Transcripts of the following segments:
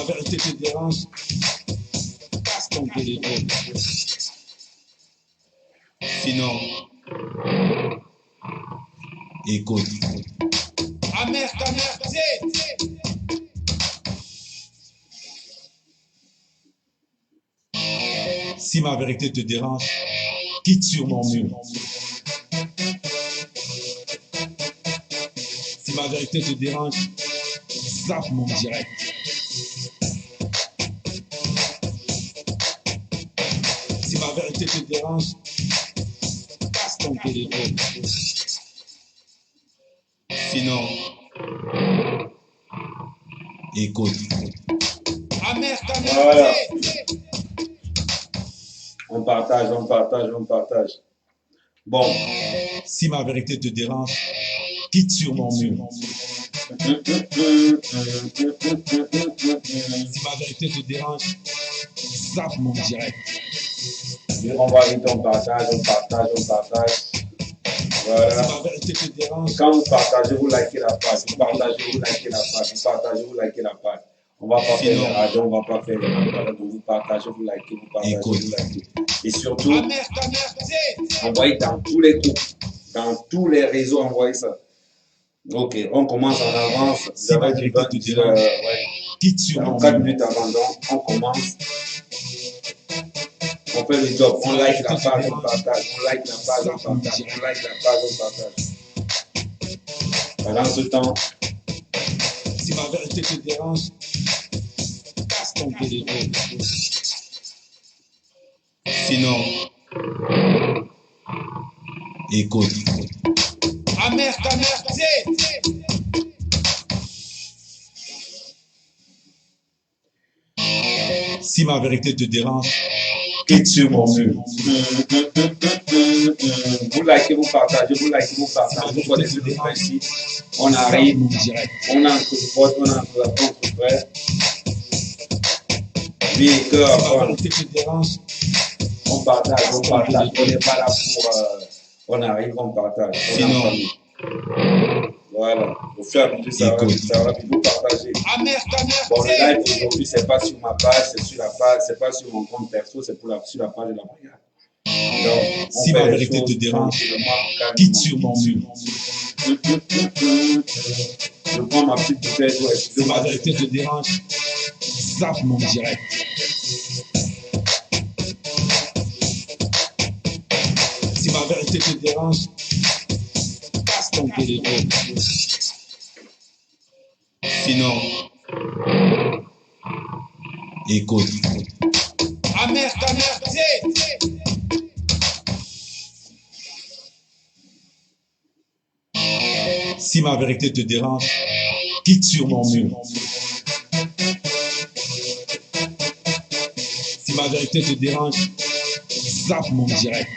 ma vérité te dérange, casse ton téléphone. Sinon, écoute. Amer ta mère, si ma vérité te dérange, quitte sur mon mur. Si ma vérité te dérange, zappe mon direct. Si ma vérité te dérange, casse ton téléphone. Sinon, écoute. Voilà. On partage, on partage, on partage. Bon. Si ma vérité te dérange, quitte sur mon mur. Si ma vérité te dérange, zappe mon direct. On va vite, on partage, on partage, on partage. Voilà. Si ma vérité te dérange, et quand vous partagez, vous likez la page. Vous partagez, vous likez la page. Vous partagez, vous likez la page. On va pas faire les radios, on va pas faire les radios. Donc vous partagez, vous likez, vous partagez, vous likez. Et surtout, envoyez dans tous les groupes, dans tous les réseaux, envoyez ça. Ok, on commence en avance. Vous avez du 20, ouais. 4 minutes avant, donc on commence. On fait le job, on like la page, on partage, on like la page, on partage, on like la page, on partage. Pendant ce temps, si ma vérité te dérange, casse ton téléphone. Sinon, écoute. Amer ta mère, si ma vérité te dérange, quitte sur mon mur. Vous likez, vous partagez, vous likez, vous partagez. Vous connaissez le principe. On arrive, on a un coup de pote, on a un coup de frère. Oui, que on partage, on partage. On n'est pas là pour. On arrive, on partage. Sinon, voilà. Au fur et à mesure, ça va vous partager. Bon, le live aujourd'hui, c'est pas sur ma page, c'est sur la page, c'est pas sur mon compte perso, c'est sur la page de la brigade. Donc, si ma vérité te dérange, quitte sur mon mur. Je prends ma petite bouteille d'eau. Si ma vérité te dérange, zappe mon direct. Si ma vérité te dérange, casse ton téléphone. Sinon, écoute. Amer ta mère, si ma vérité te dérange, quitte sur mon mur. Si ma vérité te dérange, zappe mon direct.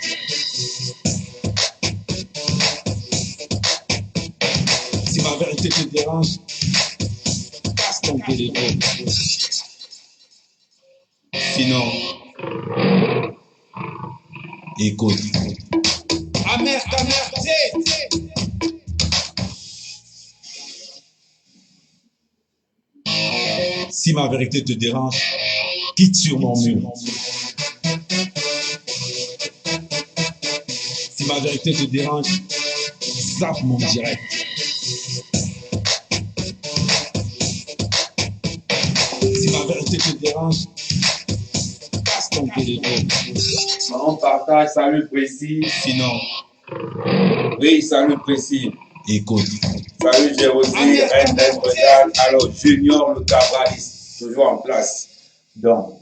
Si ma vérité te dérange, casse ton téléphone. Sinon, écoute. Amer ta mère, si ma vérité te dérange, quitte sur mon mur. Si ma vérité te dérange, zappe mon direct. Si ma vérité te dérange, casse ton téléphone. On partage, salut précis. Sinon, oui, salut précis. Écoute. Salut Jérosie, Reine d'Esbredal. Alors, Junior le cabaliste, toujours en place. Donc,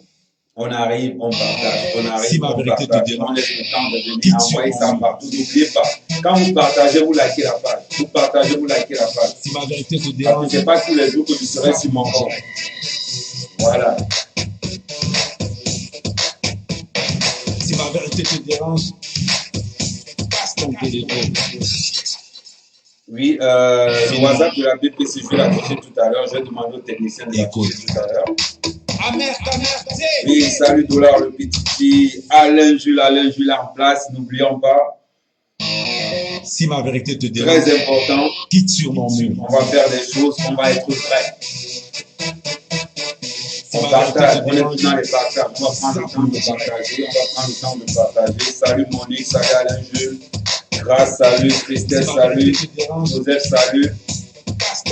on arrive, on partage. On arrive, si ma vérité te dérange, on laisse le temps de venir envoyer ça partout. N'oubliez pas, quand vous partagez, vous likez la page. Vous partagez, vous likez la page. Si ma vérité te dérange, ce n'est pas tous les jours que je serai sur mon compte. Voilà. Si ma vérité te dérange, casse ton téléphone. Oui, le WhatsApp de la BPC, je vais l'afficher tout à l'heure. Je vais demander au technicien de l'afficher tout à l'heure. Oui, salut Dollar le petit. Alain Jules en place. N'oublions pas. Si ma vérité te dérange, très important. Quitte sur mon mur. On va faire des choses, on va être prêt. On partage, on est dans les partages, on va prendre le temps de partager, on va prendre le temps de partager. Salut Monique, salut Alain Jules, Grâce, salut, Christelle, salut, Joseph, salut.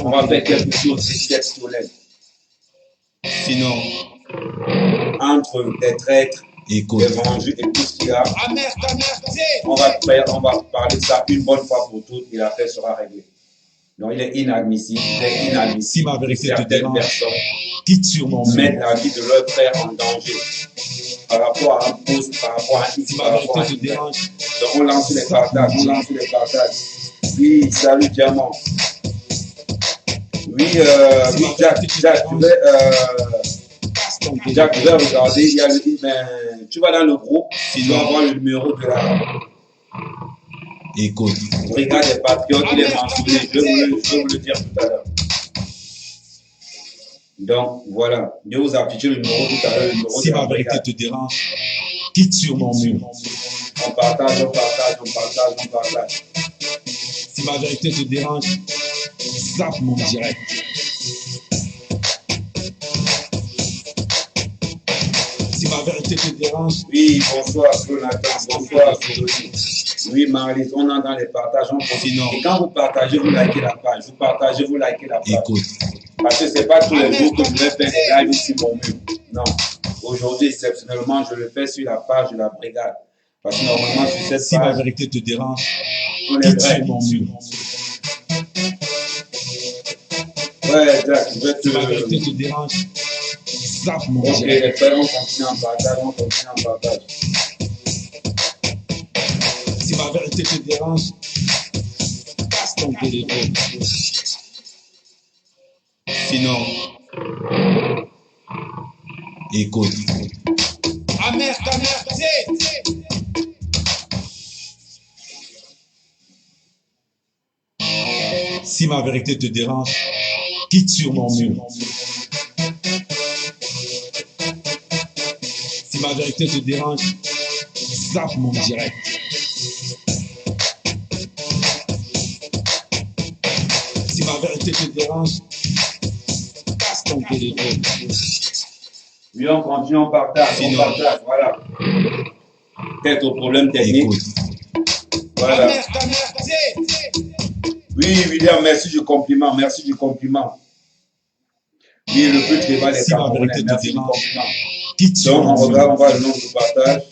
On va faire quelque chose de exceptionnel. Sinon, entre des traîtres, des vendus et tout ce qu'il y a, on va parler de ça une bonne fois pour toutes et l'affaire sera réglée. Donc il est inadmissible, si ma vérité te certaines dérange, personnes quitte sur mon mur. mettent la vie de leur frère en danger par rapport à un poste, par rapport à un Si par ma rapport à vérité te un dérange, Donc on lance les partages, on lance les partages. Oui, salut Diamant. Oui, oui Jack, Jack, tu vas regarder, il y a le, tu vas dans le groupe, tu dois avoir le numéro de la écoute. brigade des patriotes, il est mentionné, je vais vous le dire tout à l'heure. Donc voilà, je vais vous afficher le numéro tout à l'heure, le numéro Si de la ma vérité brigade. te dérange, quitte sur mon mur. On partage, on partage, on partage, on partage. Si ma vérité te dérange, zappe mon direct. Si ma vérité te dérange, Oui, bonsoir Jonathan, bonsoir Frédéric. Oui, Marie, on est dans les partages, on continue. Sinon, Et quand vous partagez, vous likez la page. Vous partagez, vous likez la page. écoute. Parce que ce n'est pas tous les jours que je vais faire des lives sur mon mur. Non. Aujourd'hui, exceptionnellement, je le fais sur la page de la brigade. Parce que normalement, sur cette Si ma page, vérité te dérange, on est quitte vrai. sur mon mur. Ouais, Jack, je vais Si ma te... vérité te dérange, zappe mon Ok, direct. les frères, on continue en partage, on continue en partage. Si ma vérité te dérange, passe ton téléphone. Sinon, écoute. Si ma vérité te dérange, quitte sur mon mur. Si ma vérité te dérange, zappe mon direct. Si ma vérité te dérange, passe ton téléphone. Oui, on continue, on partage, Sinon, voilà. Quelques problèmes techniques. Écoute. Voilà. Oui, William, merci du compliment, merci du compliment. Oui, le but n'est pas les Si ma Camerounais, vérité te merci du dérange, compliment. quitte sur Donc, on mon regarde, on mur. voit le nombre de partages.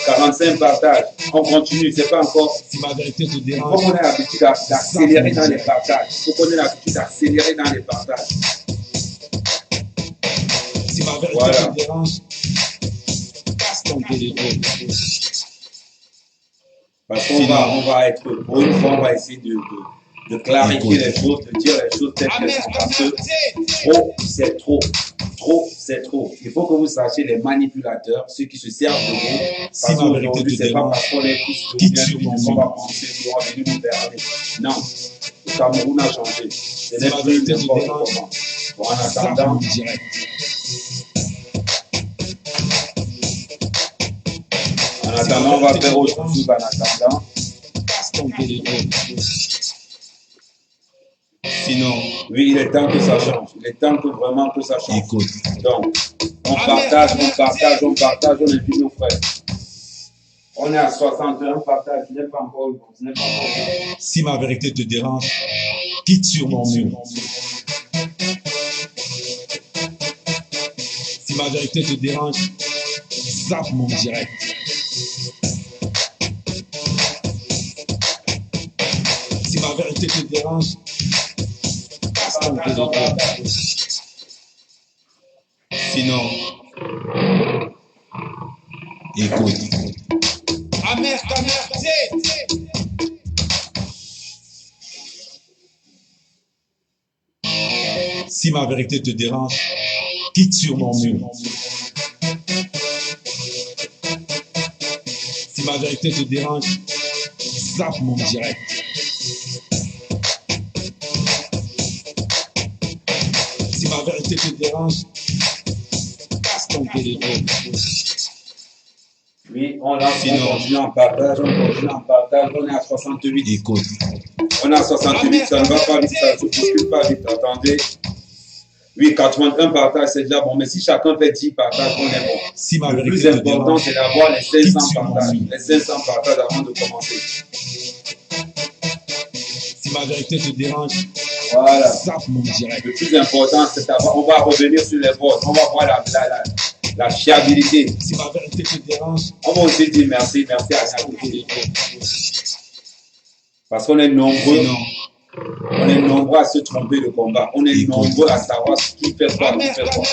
45 partages. On continue, c'est pas encore. Si ma vérité te Il faut dérange, qu'on ait l'habitude d'accélérer dans les partages. Il faut qu'on ait l'habitude d'accélérer dans les partages. si ma vérité Voilà. te dérange, passe ton téléphone. Parce qu'on on va être, pour une fois, on va essayer de clarifier les choses, de dire les choses telles qu'elles sont. Parce que trop, c'est trop. Trop, c'est trop. Il faut que vous sachiez les manipulateurs, ceux qui se servent de vous. Si Parce ma vérité qu'aujourd'hui, te c'est pas dérange, parce qu'on est tous de quitte bien sur mon qu'on va mur. penser qu'on va venir nous berner. Non. Le Cameroun a changé. Ce Si n'est ma plus vérité te n'importe dérange, comment. Bon, en zappe mon attendant, direct. on va faire autre chose en attendant. Passe ton téléphone. Sinon, Oui, il est temps que ça change. Il est temps que vraiment que ça change. écoute. Donc, on partage, on invite nos frères. On est à 61 partages, ce n'est pas encore bon, ce n'est pas encore bon. Si ma vérité te dérange, quitte sur mon mur. Si ma vérité te dérange, zappe mon direct. Si ma vérité te dérange, passe ton téléphone. Sinon, écoute. Si ma vérité te dérange, quitte sur mon mur. Si ma vérité te dérange, zappe mon direct. Si ma vérité te dérange, passe ton téléphone. Oui, on continue en partage, on est à 68. Écoute. On est à 68, ça ne va pas vite, ça ne se bouscule pas vite. Attendez. Oui, 81 partages, c'est déjà bon. Mais si chacun fait 10 partages, on est bon. Si ma Le plus vérité te important, dérange, c'est d'avoir les quitte 500 sur mon partages. mur. Les 500 partages avant de commencer. Si ma vérité te dérange, Voilà. zappe mon direct. Le plus important, c'est d'avoir. On va revenir sur les votes. On va voir la fiabilité. Si ma vérité te dérange, On va aussi dire merci à Nakou. Parce qu'on est nombreux. sinon, On est nombreux à se tromper de combat. On est nombreux à savoir qui fait quoi, qui fait quoi.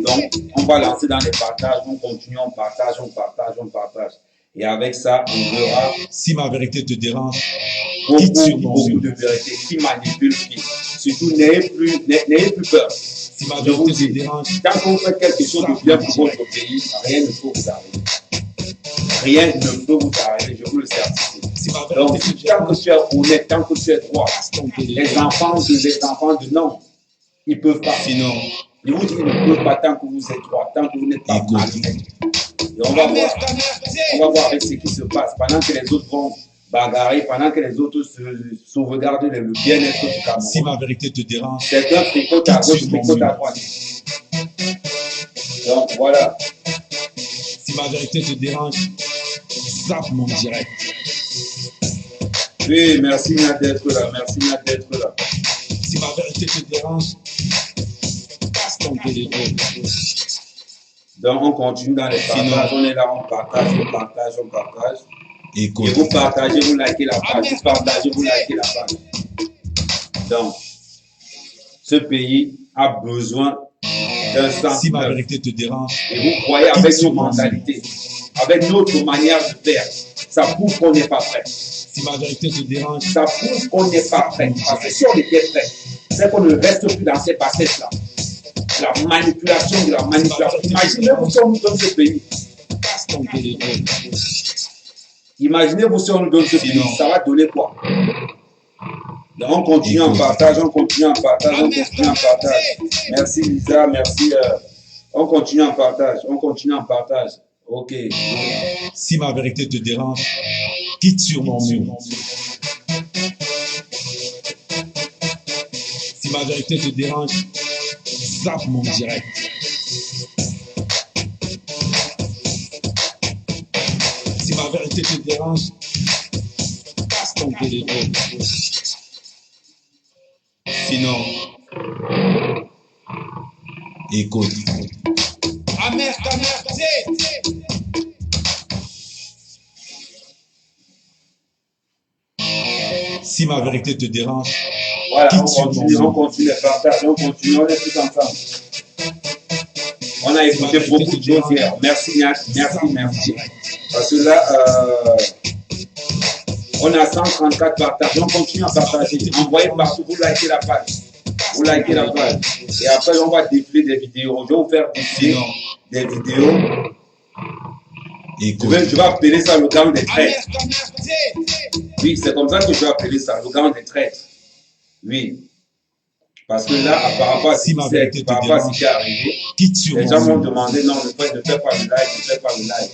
Donc, on va lancer dans les partages. On continue, on partage, on partage, on partage. Et avec ça, on verra si ma vérité te dérange, quitte sur mon beaucoup mur. de vérité qui manipule qui. Surtout, n'ayez plus peur. Si ma Je vous vérité te dis, dérange, tant que vous faites quelque chose de bien pour votre pays, rien ne peut vous arriver. Rien ne peut vous arriver, je vous le certifie. si ma Donc, vérité te tant que dérange, tu es honnête, tant que tu es droit, passe ton les téléphone. enfants de non, ils ne peuvent pas. Sinon, Je vous dis, ils ne peuvent pas tant que vous êtes droit, tant que vous n'êtes pas écoute. malhonnête. Et on va voir avec ce qui se passe pendant que les autres vont bagarrer, pendant que les autres se sauvegardent le bien-être du Si Cameroun. ma vérité te dérange, Certains tricotent à gauche, tricotent à droite. Donc voilà. si ma vérité te dérange, zappe mon direct. Oui, merci Nia d'être là, merci Nia d'être là. Si ma vérité te dérange, passe ton téléphone. Donc on continue dans les Sinon, partages, on est là, on partage, on partage, on partage. Et écoute. vous partagez, vous likez la page, vous partagez, vous likez la page. Donc, ce pays a besoin d'un sens Si ma neuf. vérité te dérange, Et vous croyez avec nos mentalités, avec notre manière de faire, ça prouve qu'on n'est pas prêt. si ma vérité te dérange, Ça prouve qu'on n'est pas prêt. Parce que si on était prêt, c'est qu'on ne reste plus dans ces bassesses-là. La manipulation de la manipulation. Imaginez-vous si on nous donne ce pays. passe ton téléphone. Imaginez-vous si on nous donne ce pays. Ça va donner quoi? Donc, on continue en partage, on continue en partage, on continue en partage. Merci Lisa, merci. On continue en partage, on continue en partage. Ok. Si ma vérité te dérange, quitte sur mon mur. Si ma vérité te dérange, zappe mon direct. Si ma vérité te dérange, passe ton téléphone. Sinon, écoute. Si ma vérité te dérange, Voilà, quitte on sur mon continue mur. les partages, on continue, on est tous ensemble. On a écouté beaucoup de choses hier. Merci Niak, merci. Parce que là, on a 134 partages, on continue à partager. Envoyez partout, vous likez la page. Vous likez la page. Et après, on va défiler des vidéos. Je vais vous faire défiler des vidéos. Écoute. Je vais appeler ça le gang des traîtres. Oui, c'est comme ça que je vais appeler ça, le gang des traîtres. Oui. Parce que là, par rapport à ce qui est arrivé, les gens m'ont demandé, non, ne fais pas le live, ne fais pas le live.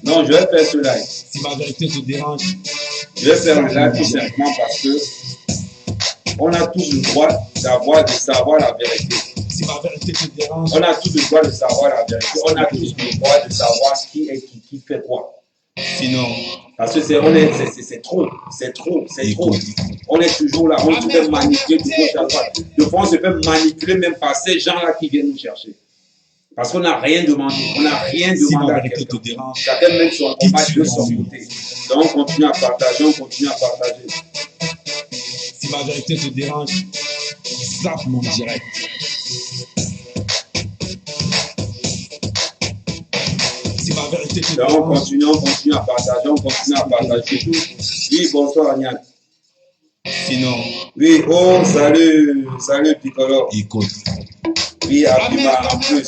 Non, je vais faire ce live. Si ma vérité te dérange, je vais faire le live tout simplement parce que on a tous le droit de savoir la vérité. Si ma vérité te dérange, on a tous le droit de savoir la vérité. On a tous le droit de savoir qui est qui fait quoi. Sinon, parce que c'est trop. On est toujours là, on se fait manipuler de gauche à droite. De fois, on se fait manipuler même par ces gens-là qui viennent nous chercher. Parce qu'on n'a rien demandé. On n'a rien demandé à quelqu'un. Chacun mène son combat de son côté. Donc, on continue à partager, Si ma vérité te dérange, zappe mon direct. Si ma vérité te dérange. Donc, on continue à partager, tout. Oui, bonsoir Agnès. Sinon. Oui, oh, salut Piccolo. Écoute. Oui, Abima en plus.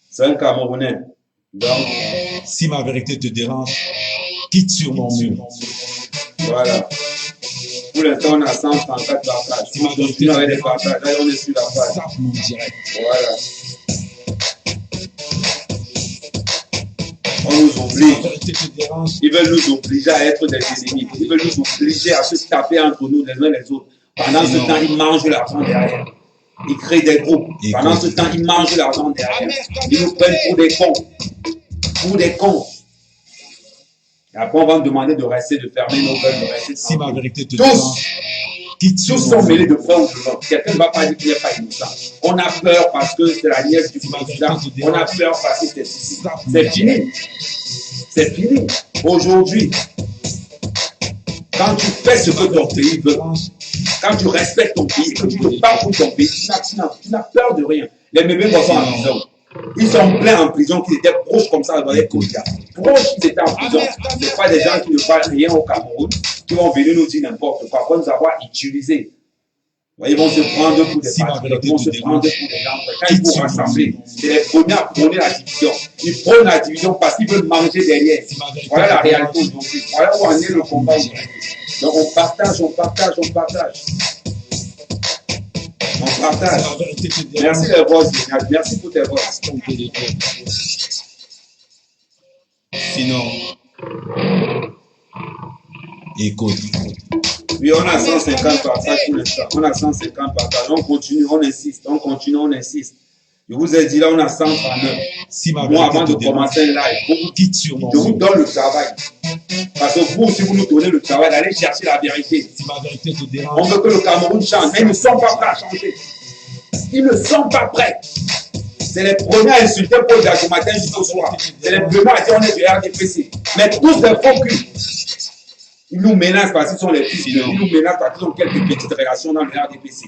C'est un Camerounais. Donc, si ma vérité te dérange, quitte sur mon mur. Voilà. Pour l'instant, on a 134 partages. Si on continue avec les partages, là, on est sur la page. Zappe mon direct. Voilà. On nous oblige. Ils veulent nous obliger à être des ennemis. Ils veulent nous obliger à se taper entre nous les uns les autres. Pendant ce temps, ils mangent l'argent derrière. Ils créent des groupes. Pendant ce temps, ils mangent l'argent derrière. Ils nous prennent pour des cons. Pour des cons. Et après, on va nous demander de rester, de fermer nos gueules, de rester. Si ma vérité te tous sont mêlés de front ou de l'autre. Quelqu'un ne va pas dire qu'il n'est pas innocent. On a peur parce que c'est la nièce du président. On a peur parce que c'est fini. C'est fini. Aujourd'hui, quand tu fais ce que ton pays veut, quand tu respectes ton pays, que tu te bats pour ton pays, tu n'as peur de rien. Les bébés sont en prison. Ils sont pleins en prison, qui étaient proches comme ça dans les Kouya. Proches, ils étaient en prison. Ce n'est pas des gens qui ne parlent rien au Cameroun, qui vont venir nous dire n'importe quoi, pour nous avoir utilisés. Ils vont se prendre pour des patriotes, ils vont se prendre pour des gens. Quand ils vont rassembler, c'est les premiers à prôner la division. Ils prônent la division parce qu'ils veulent manger derrière. Voilà la réalité aujourd'hui. Voilà où en est le combat aujourd'hui. Donc on partage, on partage, on partage. On partage. Merci les voix, Génial. Merci pour tes voix. Sinon, écoute. Oui, on a 150 partages pour l'instant. On a 150 partages. On continue, on insiste, on continue, on insiste. Je vous ai dit là, on a 139. Moi, avant de commencer un live, je vous donne le travail. Parce que vous, si vous nous donnez le travail, d'aller chercher la vérité. On veut que le Cameroun change, mais ils ne sont pas prêts à changer. Ils ne sont pas prêts. C'est les premiers à insulter Paul du matin jusqu'au soir. C'est les premiers à dire on est du RDPC. Mais tous des faux culs. Ils nous menacent parce qu'ils sont les fils. Ils nous menacent parce qu'ils ont quelques petites relations dans le RDPC.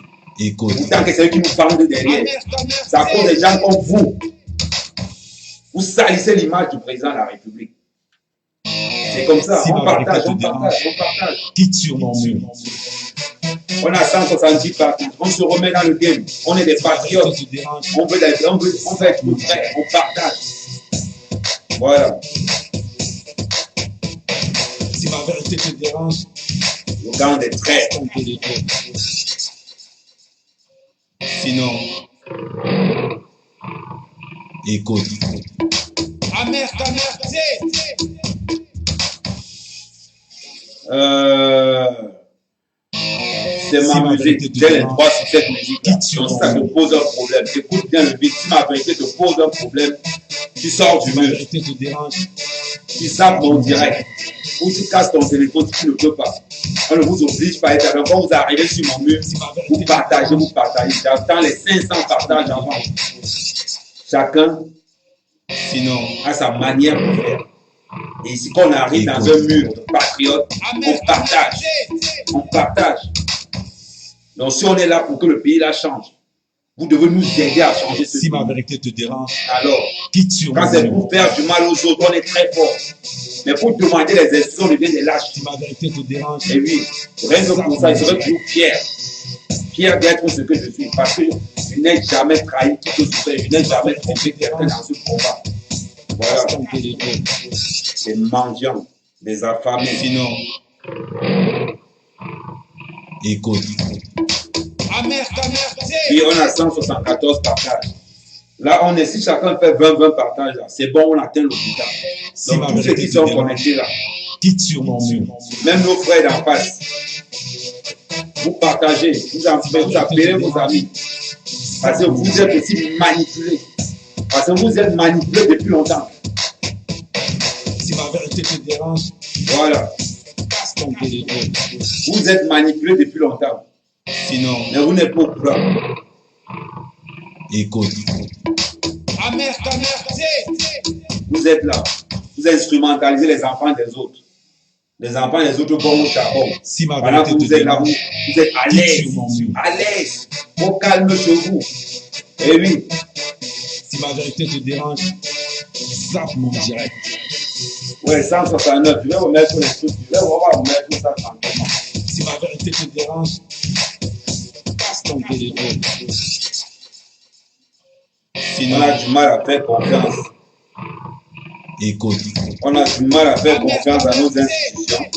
Pourtant que c'est eux qui nous parlent de derrière. C'est à cause des gens comme vous. Vous salissez l'image du président de la République. C'est comme ça. On partage, on partage, on partage. Quitte sur mon mur. On a 170 parties. On se remet dans le game. On est des patriotes. On veut être prêts. On partage. Voilà. Si ma vérité te dérange, le gars des traits. Sinon, écoute. C'est ma musique. J'ai les droits sur cette musique. Donc ça te pose un problème. Écoute bien le beat. Si ma vérité te pose un problème, tu sors du mur. Tu zappes mon direct. Ou tu casses ton téléphone si tu ne peux pas. On ne vous oblige pas à être avec. Quand vous arrivez sur mon mur, vous partagez, vous partagez. J'attends les 500 partages avant. Chacun a sa manière de faire. Et ici, quand on arrive dans un mur de patriotes, on partage. On partage. Donc, si on est là pour que le pays là change, vous devez nous aider à changer ce pays. Si ma vérité te dérange, alors, quand c'est pour faire du mal aux autres, on est très fort. Mais pour demander les institutions, on devient des lâches. Si ma vérité te dérange, et oui, rien que pour ça, je serais toujours fier. Fier d'être ce que je suis. Parce que je n'ai jamais trahi qui que ce soit. Je n'ai jamais trompé quelqu'un dans ce combat. Voilà. Des mendiants, des affamés. Sinon, écoute. Puis on a 174 partages. Là, on est, si chacun fait 20 partages, c'est bon, on atteint le quota. Donc, tous ceux qui sont connectés là, quitte sur mon mur. Même nos frères d'en face, vous partagez, vous appelez vos amis. Parce que vous êtes aussi manipulés. Parce que vous êtes manipulés depuis longtemps. Si ma vérité te dérange, voilà. Casse ton téléphone. Vous êtes manipulés depuis longtemps. Sinon, mais vous n'êtes pas au courant. Écoute. Vous êtes là. Vous instrumentalisez les enfants des autres. Les enfants des autres vont au charbon. Si ma pendant que vous êtes là, vous êtes à l'aise. À l'aise. Au calme chez vous. Et oui. Si ma vérité te dérange, zappe mon direct. Ouais, 169. Je vais vous mettre les trucs. Je vais vous mettre ça tranquillement. Si ma vérité te dérange, casse ton téléphone. Sinon, on a du mal à faire confiance. Écoute. On a du mal à faire confiance à nos institutions.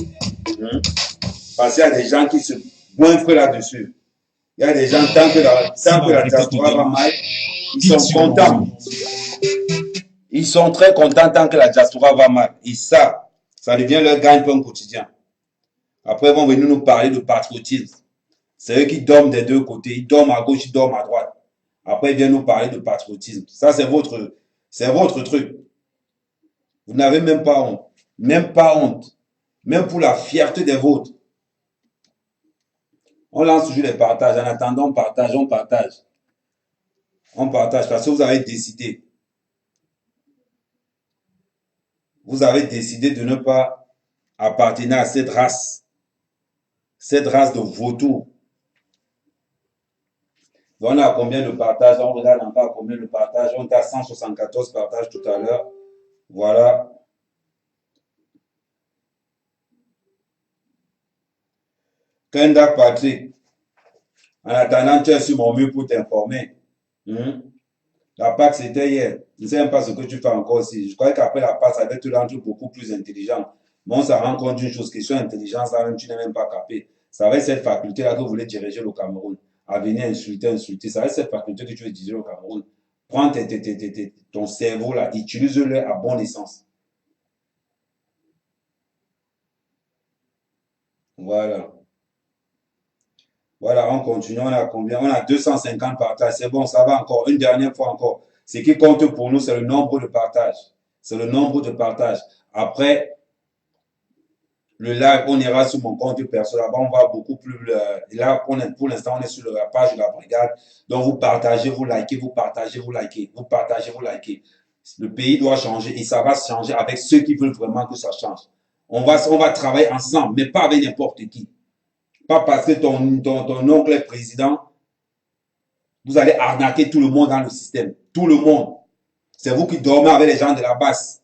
Parce qu'il y a des gens qui se goinfrent là-dessus. Il y a des gens, tant que la diaspora va mal, ils sont contents. Ils sont très contents tant que la diaspora va mal. Et ça devient leur gagne-pain quotidien. Après, ils vont venir nous parler de patriotisme. C'est eux qui dorment des deux côtés. Ils dorment à gauche, ils dorment à droite. Après, ils viennent nous parler de patriotisme. Ça, c'est votre truc. Vous n'avez même pas honte. Même pas honte. Même pour la fierté des vôtres. On lance toujours les partages. En attendant, on partage, on partage. On partage parce que vous avez décidé. Vous avez décidé de ne pas appartenir à cette race. Cette race de vautours. On a combien de partages? On regarde encore combien de partages. On est à 174 partages tout à l'heure. Voilà. Kenda Patrick. En attendant, tu es sur mon mur pour t'informer. La Pâque, c'était hier. Je ne sais même pas ce que tu fais encore ici. Je croyais qu'après la Pâque, ça devait te rendre beaucoup plus intelligent. Mais on s'en rend compte d'une chose, question intelligence, là, tu n'es même pas capé. Ça va être cette faculté-là que vous voulez diriger le Cameroun. À venir insulter. Ça va être cette faculté que tu veux diriger le Cameroun. Prends ton cerveau là, utilise-le à bon essence. Voilà. Voilà, on continue. On a combien? On a 250 partages. C'est bon, ça va encore. Une dernière fois encore. Ce qui compte pour nous, c'est le nombre de partages. C'est le nombre de partages. Après, le live, on ira sur mon compte perso. Là-bas, on va beaucoup plus. Là, pour l'instant, on est sur la page de la brigade. Donc, vous partagez, vous likez, vous partagez, vous likez. Vous partagez, vous likez. Le pays doit changer et ça va changer avec ceux qui veulent vraiment que ça change. On va travailler ensemble, mais pas avec n'importe qui. Pas parce que ton oncle est président, vous allez arnaquer tout le monde dans le système. Tout le monde. C'est vous qui dormez avec les gens de la base.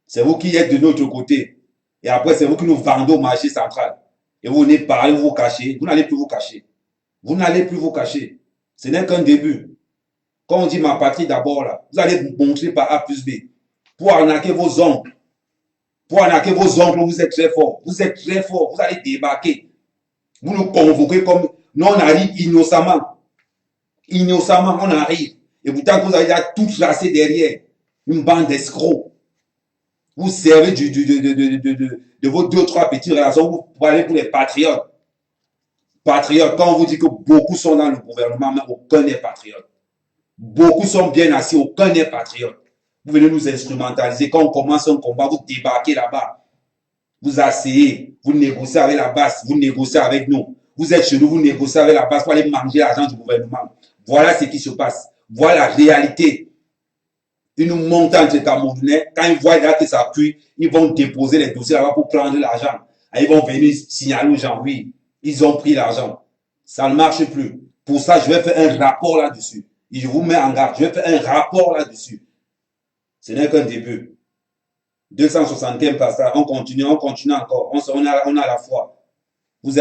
C'est vous qui êtes de notre côté. Et après, c'est vous qui nous vendez au marché central. Et vous venez parler, vous vous cachez. Vous n'allez plus vous cacher. Vous n'allez plus vous cacher. Ce n'est qu'un début. Quand on dit ma patrie d'abord, là, vous allez montrer par A plus B. Pour arnaquer vos oncles. Pour arnaquer vos oncles, vous êtes très fort. Vous êtes très fort. Vous allez débarquer. Vous nous convoquez comme... Nous, on arrive innocemment. Innocemment, on arrive. Et pourtant, vous avez tout tracé derrière. Une bande d'escrocs. Vous servez de vos 2-3 petites relations. Vous parlez pour les patriotes. Patriotes, quand on vous dit que beaucoup sont dans le gouvernement, mais aucun n'est patriote. Beaucoup sont bien assis, aucun n'est patriote. Vous venez nous instrumentaliser. Quand on commence un combat, vous débarquez là-bas. Vous asseyez, vous négociez avec la base, vous négociez avec nous. Vous êtes chez nous, vous négociez avec la base pour aller manger l'argent du gouvernement. Voilà ce qui se passe. Voilà la réalité. Ils nous montent entre Camerounais. Quand ils voient là que ça appuie, ils vont déposer les dossiers là-bas pour prendre l'argent. Ils vont venir signaler aux gens, oui, ils ont pris l'argent. Ça ne marche plus. Pour ça, je vais faire un rapport là-dessus. Et je vous mets en garde. Je vais faire un rapport là-dessus. Ce n'est qu'un début. 275 passages. On continue encore. On a la foi. Vous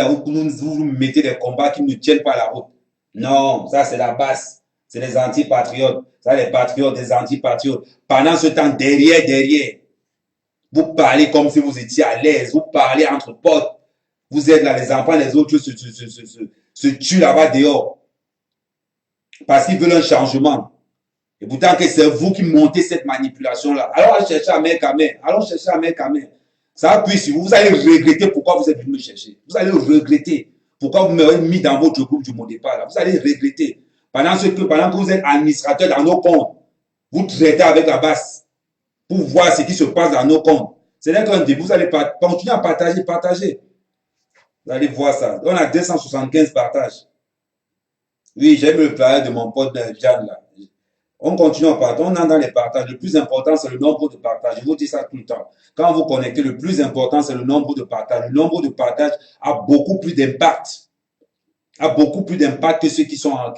mettez des combats qui ne tiennent pas la route. Non, ça c'est la base. C'est les antipatriotes. Ça, les patriotes, des antipatriotes. Pendant ce temps, derrière, vous parlez comme si vous étiez à l'aise. Vous parlez entre potes. Vous êtes là, les enfants, les autres se tuent là-bas dehors. Parce qu'ils veulent un changement. Et pourtant que c'est vous qui montez cette manipulation-là. Alors, cherchez à main. Ça appuie sur vous. Vous allez regretter pourquoi vous êtes venu me chercher. Vous allez regretter pourquoi vous m'avez mis dans votre groupe du mot départ. Là. Vous allez regretter. Pendant que vous êtes administrateur dans nos comptes, vous traitez avec la base pour voir ce qui se passe dans nos comptes. C'est là qu'un début, vous allez continuer à partager. Vous allez voir ça. On a 275 partages. Oui, j'aime le plat de mon pote Jeanne là. On continue à partager, on est dans les partages. Le plus important, c'est le nombre de partages. Je vous dis ça tout le temps. Quand vous connectez, le plus important, c'est le nombre de partages. Le nombre de partages a beaucoup plus d'impact. A beaucoup plus d'impact que ceux qui sont en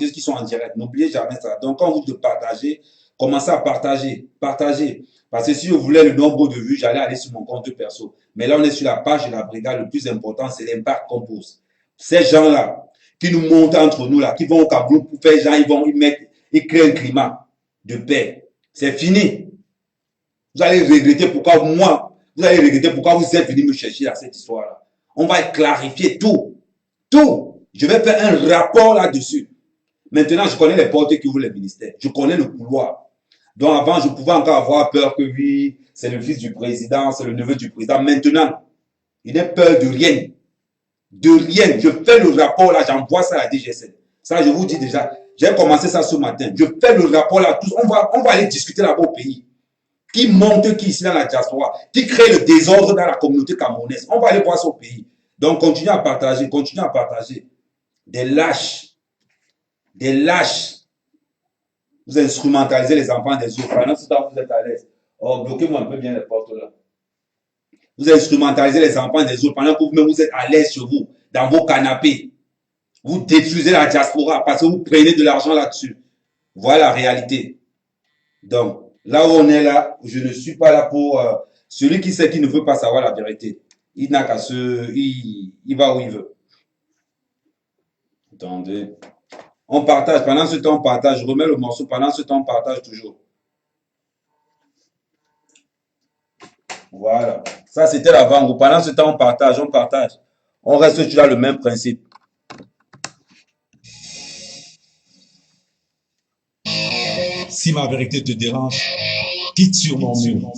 direct. N'oubliez jamais ça. Donc, quand vous partagez, commencez à partager. Partagez. Parce que si je voulais le nombre de vues, j'allais aller sur mon compte perso. Mais là, on est sur la page de la brigade. Le plus important, c'est l'impact qu'on pose. Ces gens-là, qui nous montent entre nous, là, qui vont au Cameroun pour faire genre, ils créent un climat de paix. C'est fini. Vous allez regretter pourquoi vous êtes venu me chercher à cette histoire-là. On va clarifier tout. Tout. Je vais faire un rapport là-dessus. Maintenant, je connais les portes qui ouvrent les ministères. Je connais le couloir. Donc avant, je pouvais encore avoir peur que oui, c'est le fils du président, c'est le neveu du président. Maintenant, il n'a peur de rien. De rien. Je fais le rapport là, j'envoie ça à la DGSN. Ça, je vous dis déjà. J'ai commencé ça ce matin. Je fais le rapport là, tous. On va aller discuter là-bas au pays. Qui monte qui ici dans la diaspora, qui crée le désordre dans la communauté camerounaise. On va aller voir ça au pays. Donc, continuez à partager, continuez à partager. Des lâches. Des lâches. Vous instrumentalisez les enfants des autres. Pendant ce temps, vous êtes à l'aise. Oh, bloquez-moi un peu bien les portes là. Vous instrumentalisez les enfants des autres pendant que vous-même vous êtes à l'aise chez vous, dans vos canapés. Vous diffusez la diaspora parce que vous prenez de l'argent là-dessus. Voilà la réalité. Donc, là où on est là, je ne suis pas là pour... celui qui sait qu'il ne veut pas savoir la vérité. Il n'a qu'à se... Il va où il veut. Attendez. On partage. Pendant ce temps, on partage. Je remets le morceau. Pendant ce temps, on partage toujours. Voilà. Ça, c'était l'avant-goût. Pendant ce temps, on partage. On partage. On reste toujours dans le même principe. Si ma vérité te dérange, quitte sur mon mur.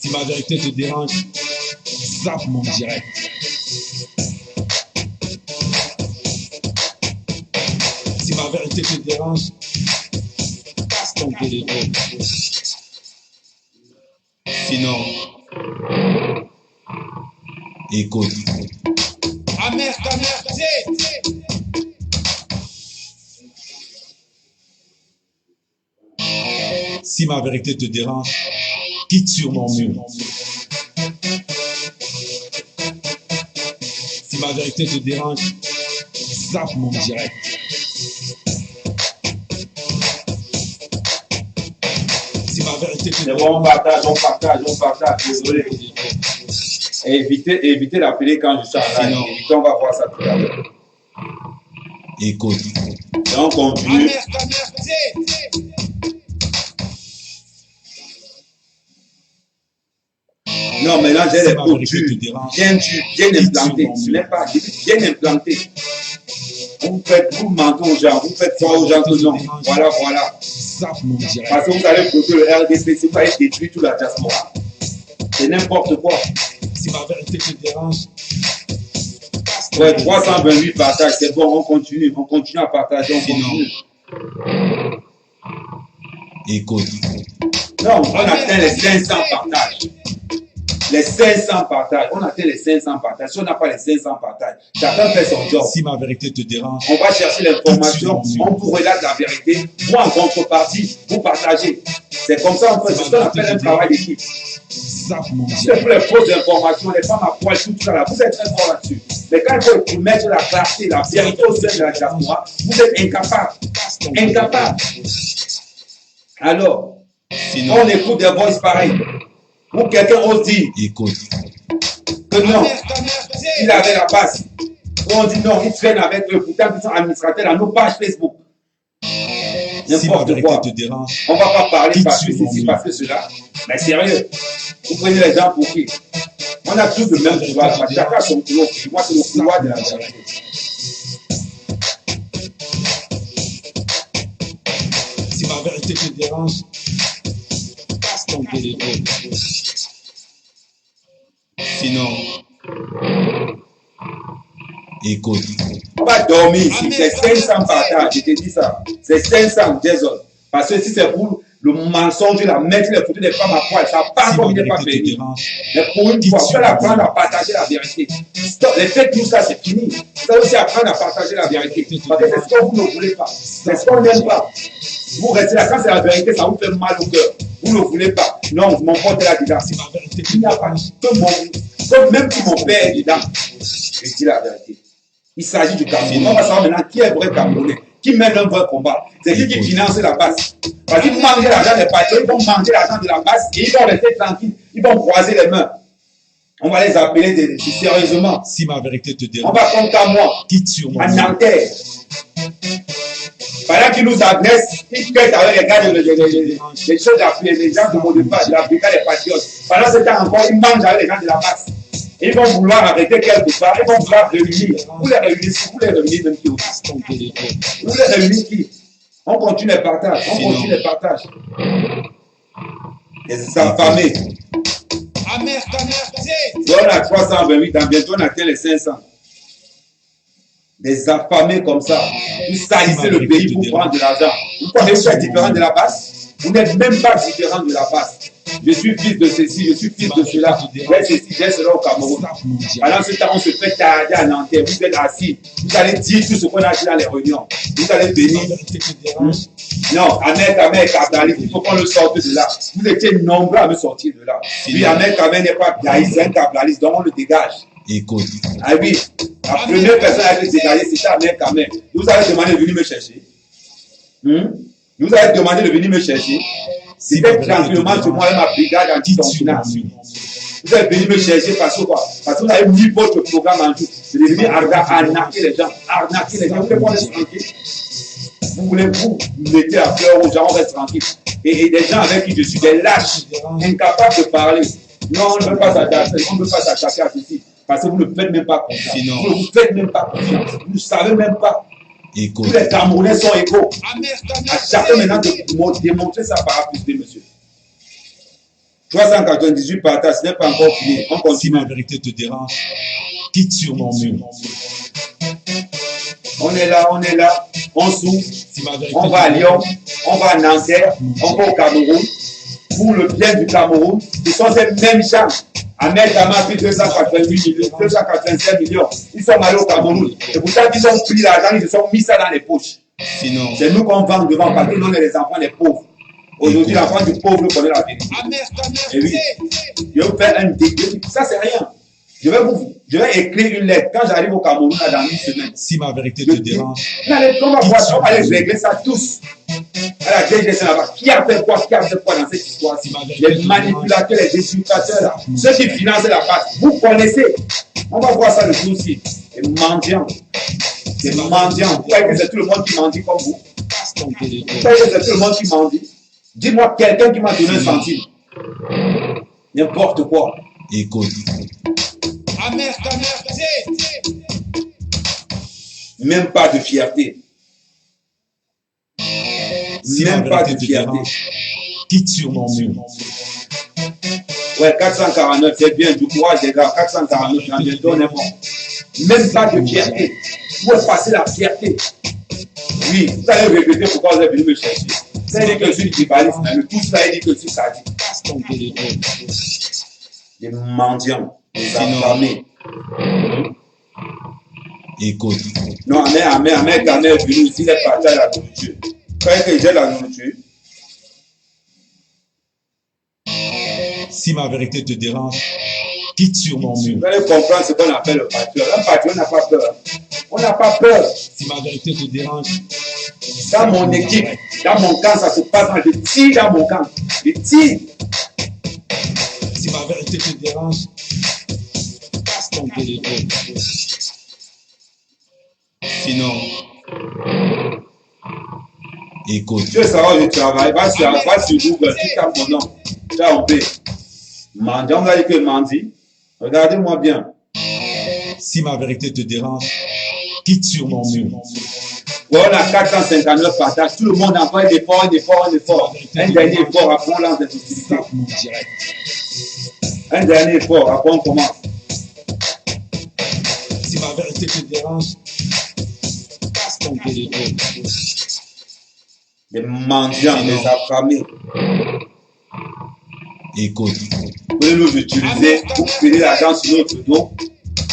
Si ma vérité te dérange, zappe mon direct. Si ma vérité te dérange, casse ton téléphone. Sinon, écoute. Amer, si ma vérité te dérange, quitte sur mon mur. Si ma vérité te dérange, zappe mon direct. Si ma vérité te dérange... On partage, désolé. Évitez d'appeler quand je suis en live. On va voir ça tout à l'heure. Écoute. Et on continue. Non, mais là, j'ai les peaux dures, bien implantées. Ce n'est pas bien implanté. Vous mentez aux gens, vous faites croire aux gens que non. Voilà. Parce que vous allez voter le RDC, si vous allez détruire toute la diaspora. C'est n'importe quoi. Si ma vérité te dérange. Ouais, 328 partages, c'est bon, on continue à partager, on continue. Écoute. Non, on atteint les 500 partages. Les 500 partages. On atteint les 500 partages. Si on n'a pas les 500 partages, chacun fait son job. Si ma vérité te dérange. On va chercher l'information, on vous relate la vérité. Moi, en contrepartie, vous partagez. C'est comme ça, on fait ce qu'on appelle un travail d'équipe. C'est pour les fausses informations, les femmes à poil, tout ça là. Vous êtes très fort là-dessus. Mais quand il faut mettre la clarté, la vérité au sein de la diaspora, vous êtes incapable. Incapable. Alors, sinon, on écoute des voix pareilles. Ou quelqu'un ose dire que non, il avait la base. Ou on dit non, il traîne avec eux, pourtant ils sont administrateurs à nos pages Facebook. N'importe quoi. On ne va pas parler parce que ceci, parce que cela. Mais sérieux, vous prenez les gens pour qui? On a tous le même pouvoir. Chacun a son couloir. Moi, c'est le couloir de la vérité. Si ma vérité te dérange, casse ton téléphone. Sinon, écoute. On va dormir ici. C'est 500 partages. Je te dis ça. C'est 500, Jason. Parce que si c'est pour le mensonge, la mettre les photos des femmes à poil, ça passe comme il n'est pas payé. Mais pour une fois, il faut apprendre à partager la vérité. Les fake news, ça c'est fini. Il faut aussi apprendre à partager la vérité. Parce que c'est ce que vous ne voulez pas. C'est ce qu'on n'aime pas. Vous restez là, quand c'est la vérité, ça vous fait mal au cœur. Vous ne voulez pas. Non, mon pote est là dedans. Il n'y a pas que même si mon père est dedans, je dis la vérité. Il s'agit du Cameroun. On va savoir maintenant qui est vrai Camerounais, qui mène un vrai combat. C'est qui finance la base. Parce qu'ils mangent l'argent des patrons, ils vont manger l'argent de la base et ils vont rester tranquilles. Ils vont croiser les mains. On va les appeler sérieusement. Si ma vérité te dérange, on va compter à moi. Quitte sur moi. À Nanterre. Pendant qu'ils nous agressent, ils quittent avec les gars les choses appuyées, les gens de Modépa, de la brigade des patriotes. Pendant ce temps encore, ils mangent avec les gens de la base. Ils vont vouloir arrêter quelque part, ils vont vouloir réunir. Vous les réunissez même qui aussi. Vous les réunissez qui? On continue les partages, on continue les partages. Les affamés. Donc on a 328, dans bientôt on atteint les 500. Des affamés comme ça, vous salissez le pays pour prendre de l'argent. Vous pensez que vous êtes différent de la base? Vous n'êtes même pas différent de la base. Je suis fils de ceci, je suis fils de cela. J'ai ceci, j'ai cela au Cameroun. Pendant ce temps, on se fait tarder à Nanterre. Vous êtes assis. Vous allez dire tout ce qu'on a dit dans les réunions. Vous allez bénir. Non, Ahmed Kablalis, il faut qu'on le sorte de là. Vous étiez nombreux à me sortir de là. Oui, Ahmed Kablalis n'est pas Kablalis, c'est un Kablalis, donc on le dégage. Écoute. Ah oui, la première personne à être dégagée, c'était Ahmed Kablalis. Vous avez demandé de venir me chercher. Vous avez demandé de venir me chercher. C'était tranquillement chez moi avec ma brigade anti-dominance. Vous avez venu me chercher parce que quoi? Parce que vous avez mis votre programme en joue. C'est de venir arnaquer les gens. Arnaquer les gens. Vous voulez qu'on reste tranquille? Vous voulez vous mettez la fleur aux gens, on reste tranquille. Et des gens avec qui je suis des lâches, incapables de parler. Non, on ne peut pas s'attaquer, on ne peut pas s'attaquer à ceci. Parce que vous ne faites même pas confiance. Vous ne faites même pas confiance. Vous ne savez même pas. Écoute. Tous les Camerounais sont égaux. À chacun maintenant de démontrer sa parapluie, monsieur. 398 partages, ce n'est pas encore fini. On Si continue. ma vérité te dérange, quitte sur mon mur. On est là, on souffre. Si ma vérité On te va à Lyon, dérange, on va à Nanterre, on va au Cameroun. Pour le bien du Cameroun, ce sont ces mêmes gens. Ahmed Dama a pris 285 millions. Ils sont allés au Cameroun. Et pourtant, ils ont pris l'argent, ils se sont mis ça dans les poches. sinon, C'est nous qu'on vend devant parce que nous, on est les enfants des pauvres. Aujourd'hui, l'enfant du pauvre connaît la vérité. Et oui, je vais vous faire un décret. Ça, c'est rien. Je vais écrire une lettre. Quand j'arrive au Cameroun, là, dans une semaine, si ma vérité te dérange, on va aller régler ça tous. À la DGC là-bas, qui a fait quoi dans cette histoire? Les manipulateurs, les éducateurs, là, ceux qui financent la base, vous connaissez. On va voir ça le jour-ci. Les mendiants. Les mendiants. Vous croyez que c'est tout le monde qui mendie comme vous? Vous croyez que c'est tout le monde qui mendie? Dis-moi quelqu'un qui m'a donné un centime. N'importe quoi. écoute. Même pas de fierté. Si ma Même pas vérité de te fierté. dérange, quitte sur mon mur. Ouais, 449, c'est bien, du courage, les gars. 449, dans bientôt, on est bon. Même pas de fierté. Vous pouvez passer la fierté. Oui, vous allez regretter pourquoi vous êtes venu me chercher. Vous allez dire que je suis tribaliste, mais le tout ça, il dit que je suis sadique. Des mendiants, des affamés. Écoute. Non, Ahmed est venu ici, il est parti à la nourriture. Vous croyez que j'ai la nourriture? Si ma vérité te dérange, quitte sur mon mur. Vous allez comprendre ce qu'on appelle le patriote. Un patriote n'a pas peur. On n'a pas peur. Si ma vérité te dérange, Dans mon équipe, dans mon camp, ça se passe dans le tir dans mon camp. Le tir. si ma vérité te dérange, passe ton téléphone. Sinon, écoute. Tu veux savoir où je travaille, va sur Google, tu tapes mon nom. Tu as un peu. Mendiant, on va dire que Mandi. Regardez-moi bien. Si ma vérité te dérange, quitte sur mon mur. Ouais, on a 459 partages. Tout le monde envoie des efforts, Un dernier effort, après on lance des hostilités. Frappe mon direct. Un dernier effort, après on commence. Si ma vérité te dérange, passe ton téléphone. Des mendiants, des affamés. Écoute. Vous voulez nous utiliser pour payer l'argent sur notre dos?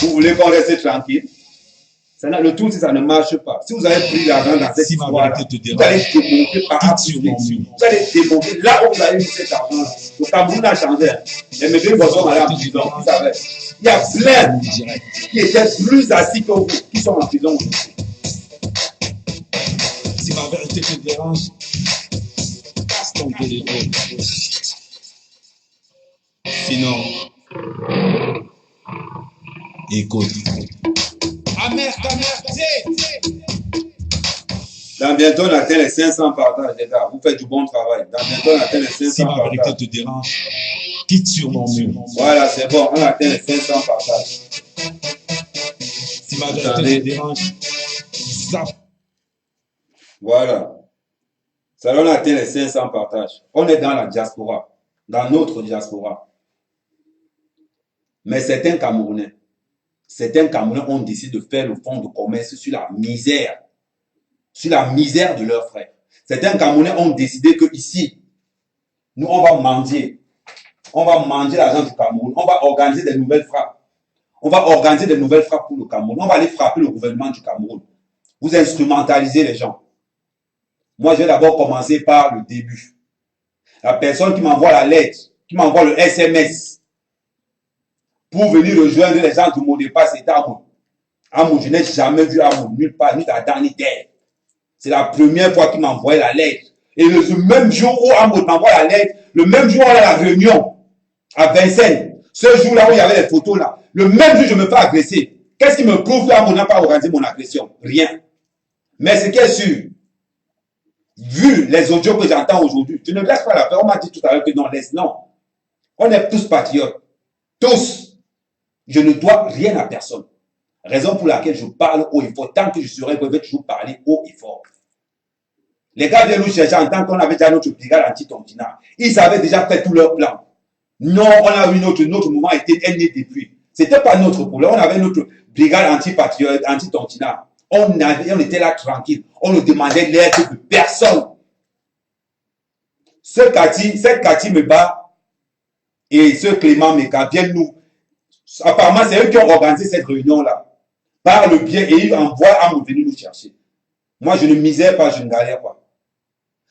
Vous voulez qu'on reste tranquille? Le tout, si ça ne marche pas. Si vous avez pris l'argent dans cette Si ma histoire, vérité te vous allez dérange, démontrer par quitte sur mon absolu. mur. Vous allez démontrer là où vous avez mis cet argent. Le Cameroun a changé. Les médias vont aller en prison. Vous savez, il y a plein Mon direct. qui étaient plus assis que vous, qui sont en prison. Si ma vérité te dérange, passe ton téléphone. Sinon, écoute. Dans bientôt, on atteint les 500 partages, les gars. Vous faites du bon travail. Dans bientôt, on atteint les Si 500 ma vérité partages. te dérange, quitte sur mon mur. Voilà, c'est bon. On atteint les 500 partages. Si ma vérité te dérange, zap. Voilà. Ça, on atteint les 500 partages. On est dans la diaspora. Dans notre diaspora. Mais certains Camerounais ont décidé de faire le fonds de commerce sur la misère de leurs frères. Certains Camerounais ont décidé que ici, nous, on va manger l'argent du Cameroun, on va organiser des nouvelles frappes. On va organiser des nouvelles frappes pour le Cameroun. On va aller frapper le gouvernement du Cameroun. Vous instrumentalisez les gens. Moi, je vais d'abord commencer par le début. La personne qui m'envoie la lettre, qui m'envoie le SMS pour venir rejoindre les gens du mot de passe, c'est Amoud. Amoud, je n'ai jamais vu Amoud nulle part, ni dans ni terre. C'est la première fois qu'il m'envoie la lettre. Et le même jour où Amoud m'envoie la lettre, le même jour où on a la réunion à Vincennes, ce jour-là où il y avait les photos là, le même jour je me fais agresser. Qu'est-ce qui me prouve qu'Amoud n'a pas organisé mon agression? Rien. Mais ce qui est sûr, vu les audios que j'entends aujourd'hui, tu ne laisses pas la paix. On m'a dit tout à l'heure que non, laisse, non. On est tous patriotes. Tous. Je ne dois rien à personne. Raison pour laquelle je parle haut et fort. Tant que je serai, je vais toujours parler haut et fort. Les gars viennent nous chercher en tant qu'on avait déjà notre brigade anti-Tontina. Ils avaient déjà fait tout leur plan. Non, on a eu notre mouvement était né depuis. C'était pas notre problème. On avait notre brigade anti-patriote, anti-Tontina. On était là tranquille. On ne demandait l'aide de personne. Cette Cathy Meba et ce Clément Meka viennent nous. Apparemment, c'est eux qui ont organisé cette réunion-là. Par le biais, et ils envoient à venir nous chercher. Moi, je ne misère pas, je ne galère pas.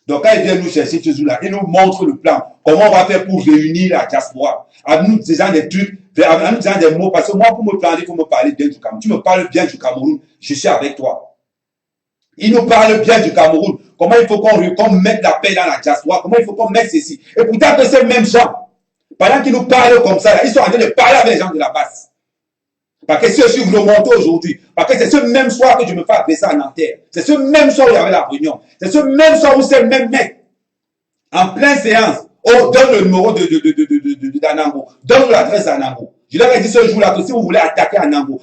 Donc, quand ils viennent nous chercher ce jour-là, ils nous montrent le plan. Comment on va faire pour réunir la diaspora. En nous disant des trucs, en nous disant des mots. Parce que moi, pour me parler, il faut me parler bien du Cameroun. Tu me parles bien du Cameroun, je suis avec toi. Ils nous parlent bien du Cameroun. Comment il faut qu'on mette la paix dans la diaspora. Comment il faut qu'on mette ceci. Et pourtant que ces mêmes gens, pendant qu'ils nous parlent comme ça, là, ils sont en train de parler avec les gens de la base. Parce que ceux-ci vous le montrez aujourd'hui. Parce que c'est ce même soir que je me fais agresser à Nanterre. C'est ce même soir où il y avait la réunion. C'est ce même soir où c'est le même mec, en pleine séance, donne le numéro d'Anango. Donne l'adresse à Anango. Je leur ai dit ce jour-là que si vous voulez attaquer Anango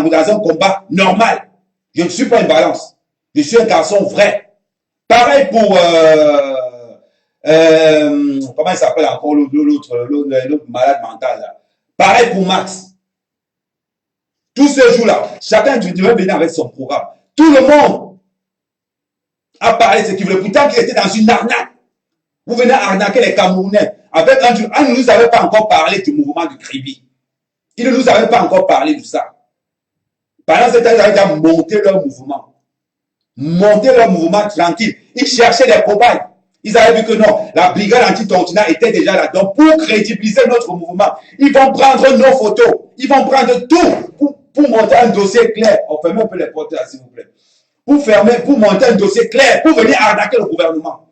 dans un combat normal. Je ne suis pas une balance. Je suis un garçon vrai. Pareil pour... comment il s'appelle encore l'autre malade mental là. Pareil pour Max. Tous ces jours-là, chacun devait venir avec son programme. Tout le monde a parlé de ce qu'il voulait. Pourtant qu'il était dans une arnaque. Vous venez arnaquer les Camerounais. Avec un il ne nous avait pas encore parlé du mouvement du Kribi. Il ne nous avait pas encore parlé de ça. Pendant ce temps, ils avaient déjà monté leur mouvement. Monté leur mouvement tranquille. Ils cherchaient des cobayes. Ils avaient vu que non, la brigade anti-Tontina était déjà là. Donc, pour crédibiliser notre mouvement, ils vont prendre nos photos. Ils vont prendre tout pour monter un dossier clair. On ferme un peu les portes là, s'il vous plaît. Pour monter un dossier clair, pour venir arnaquer le gouvernement.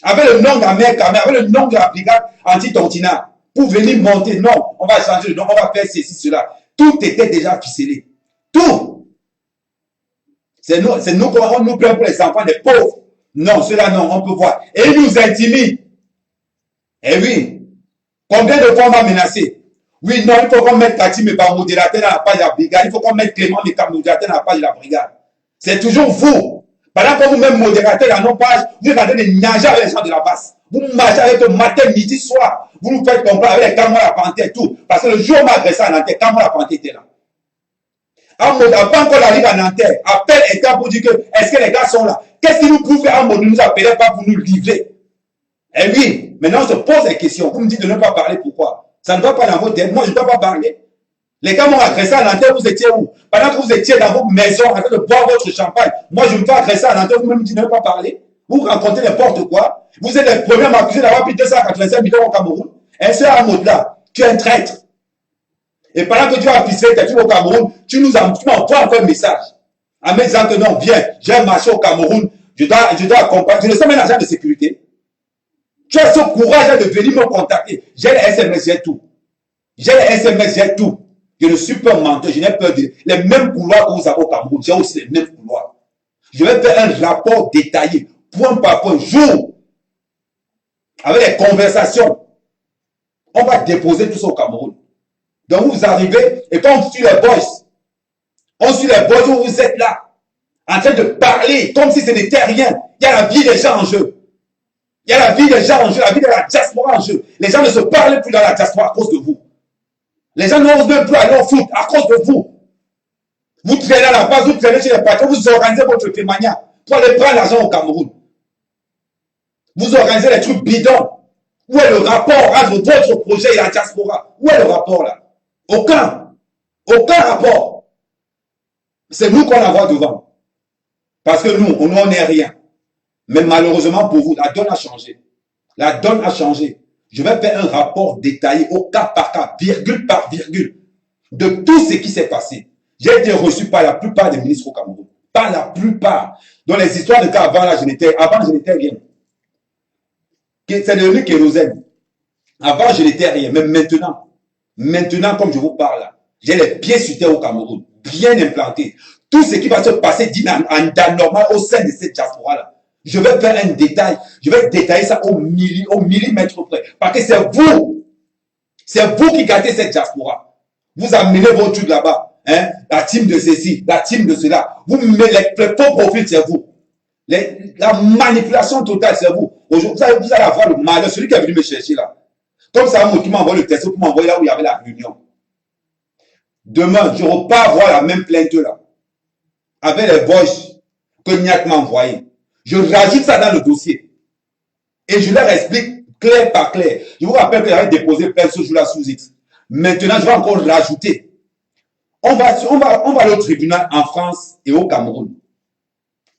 Avec le nom de la mère Kamé, avec le nom de la brigade anti-Tontina. Pour venir monter. Non, on va changer le nom, on va faire ceci, cela. Tout était déjà ficelé. Tout. C'est nous qu'on nous plaint pour les enfants des pauvres. Non, cela non, on peut voir. Et ils nous intimident. Eh oui. Combien de fois on m'a menacé? Oui, non, il faut qu'on mette Cathy Meba modérateur dans la page de la brigade. Il faut qu'on mette Clément Meka modérateur dans la page de la brigade. C'est toujours vous. Pendant que vous-même modérateur dans nos pages, vous êtes en train de nager avec les gens de la base. Vous marchez avec eux matin, midi, soir. Vous nous faites comprendre avec les Cameroun la Panthère et tout. Parce que le jour où on m'a agressé à Nanterre, Cameroun la Panthère était là. Avant qu'on arrive à Nanterre, appel était pour dire que est-ce que les gars sont là? Qu'est-ce qui nous prouve qu'Amoud ne nous appelait pas pour nous livrer? Eh oui, maintenant on se pose des questions. Vous me dites de ne pas parler, pourquoi? Ça ne va pas dans votre tête. Moi, je ne dois pas parler. Les gars m'ont agressé à Nanterre, vous étiez où? Pendant que vous étiez dans votre maison en train de boire votre champagne, moi je me fais agresser à Nanterre, vous me dites de ne pas parler. Vous racontez n'importe quoi. Vous êtes les premiers à m'accuser d'avoir pris 285 millions au Cameroun. Et ce Amoud là, tu es un traître. Et pendant que tu as ficelé tes trucs au Cameroun, tu m'envoies encore un message. En me disant que non, viens, j'ai un marché au Cameroun, je dois accompagner. Je ne suis même un agent de sécurité. Tu as ce courage de venir me contacter. J'ai les SMS, j'ai tout. J'ai les SMS, j'ai tout. Je ne suis pas un menteur, je n'ai peur de... Les mêmes couloirs que vous avez au Cameroun, j'ai aussi les mêmes couloirs. Je vais faire un rapport détaillé, point par point, jour, avec les conversations. On va déposer tout ça au Cameroun. Donc vous arrivez, et quand on suit les boys, où vous êtes là, en train de parler, comme si ce n'était rien. Il y a la vie des gens en jeu. Il y a la vie des gens en jeu, la vie de la diaspora en jeu. Les gens ne se parlent plus dans la diaspora à cause de vous. Les gens n'osent même plus aller au foot à cause de vous. Vous traînez à la base, vous traînez chez les patrons, vous organisez votre témoignage pour aller prendre l'argent au Cameroun. Vous organisez les trucs bidons. Où est le rapport entre votre projet et la diaspora? Où est le rapport là? Aucun. Aucun rapport. C'est nous qu'on la voit devant. Parce que nous, on n'en est rien. Mais malheureusement pour vous, la donne a changé. La donne a changé. Je vais faire un rapport détaillé au cas par cas, virgule par virgule, de tout ce qui s'est passé. J'ai été reçu par la plupart des ministres au Cameroun. Par la plupart. Dans les histoires de cas avant, là, je n'étais rien. C'est devenu kérosène. Avant, je n'étais rien. Mais maintenant, comme je vous parle là, j'ai les pieds sur terre au Cameroun, bien implantés. Tout ce qui va se passer d'anormal au sein de cette diaspora-là. Je vais faire un détail. Je vais détailler ça au millimètre près. Parce que c'est vous. C'est vous qui gâtez cette diaspora. Vous amenez vos trucs là-bas. Hein? La team de ceci, la team de cela. Vous mettez les faux profils, c'est vous. La manipulation totale, c'est vous. Aujourd'hui, vous allez avoir le malheur. Celui qui est venu me chercher là. Comme ça, qui m'a envoyé le texte pour m'envoyer là où il y avait la réunion. Demain, je repars voir la même plainte là. Avec les voices que Niak m'a envoyé. Je rajoute ça dans le dossier. Et je leur explique clair par clair. Je vous rappelle que j'avais déposé plainte ce jour-là sous X. Maintenant, je vais encore rajouter. On va aller au tribunal en France et au Cameroun.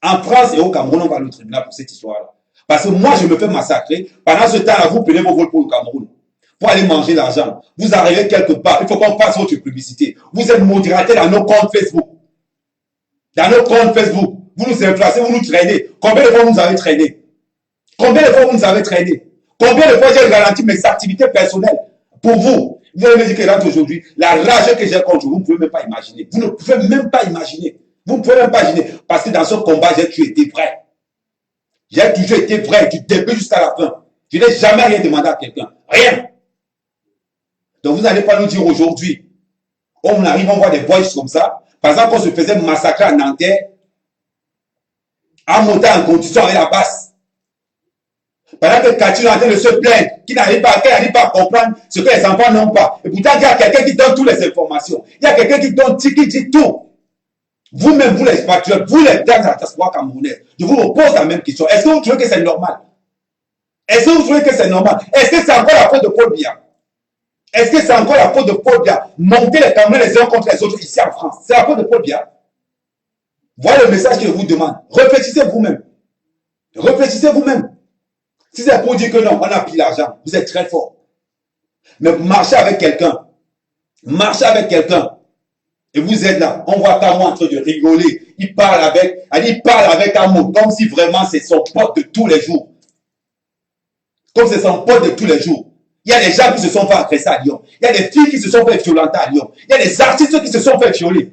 En France et au Cameroun, on va aller au tribunal pour cette histoire-là. Parce que moi, je me fais massacrer. Pendant ce temps-là, vous prenez vos vols pour le Cameroun. Pour aller manger l'argent. Vous arrivez quelque part. Il faut qu'on fasse votre publicité. Vous êtes modérateur dans nos comptes Facebook. Dans nos comptes Facebook. Vous nous influencez, vous nous traînez. Combien de fois vous nous avez traîné? Combien de fois vous nous avez traîné? Combien de fois j'ai ralenti mes activités personnelles pour vous? Vous allez me dire que là, aujourd'hui, la rage que j'ai contre vous, vous ne pouvez même pas imaginer. Vous ne pouvez même pas imaginer. Vous ne pouvez même pas imaginer. Parce que dans ce combat, j'ai toujours été vrai. J'ai toujours été vrai, du début jusqu'à la fin. Je n'ai jamais rien demandé à quelqu'un. Rien. Donc, vous n'allez pas nous dire aujourd'hui, on arrive, on voit des voices comme ça. Par exemple, on se faisait massacrer à Nanterre, en montant en condition avec la basse. Pendant que Cathy est en train de se plaindre, qui n'arrive pas à comprendre ce que les enfants n'ont pas. Et pourtant, il y a quelqu'un qui donne toutes les informations. Il y a quelqu'un qui dit tout. Vous-même, vous les patriotes, vous les dames de la diaspora camerounaise, je vous repose la même question. Est-ce que vous trouvez que c'est normal? Est-ce que vous trouvez que c'est normal? Est-ce que c'est encore la faute de Paul Biya? Est-ce que c'est encore la faute de Paul Biya? Monter les Camerounais les uns contre les autres ici en France. C'est la faute de Paul Biya. Voilà le message que je vous demande. Réfléchissez vous-même. Réfléchissez vous-même. Si c'est pour dire que non, on a pris l'argent, vous êtes très fort. Mais marchez avec quelqu'un. Marchez avec quelqu'un. Et vous êtes là. On voit Camo en train de rigoler. Il parle avec un mot, comme si vraiment c'est son pote de tous les jours. Comme c'est son pote de tous les jours. Il y a des gens qui se sont fait agresser à Lyon. Il y a des filles qui se sont fait violenter à Lyon. Il y a des artistes qui se sont fait violer.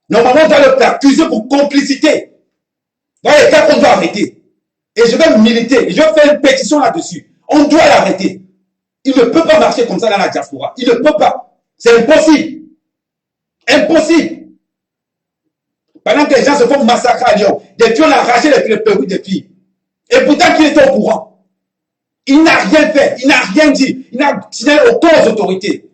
Normalement, on doit l'accuser pour complicité. Voilà les cas qu'on doit arrêter. Et je vais militer. Et je vais faire une pétition là-dessus. On doit l'arrêter. Il ne peut pas marcher comme ça dans la diaspora. Il ne peut pas. C'est impossible. Impossible. Pendant que les gens se font massacrer à Lyon, des filles ont arraché les perruques des filles. Et pourtant, qu'il était au courant. Il n'a rien fait. Il n'a rien dit. Il n'a signé aucune autorité.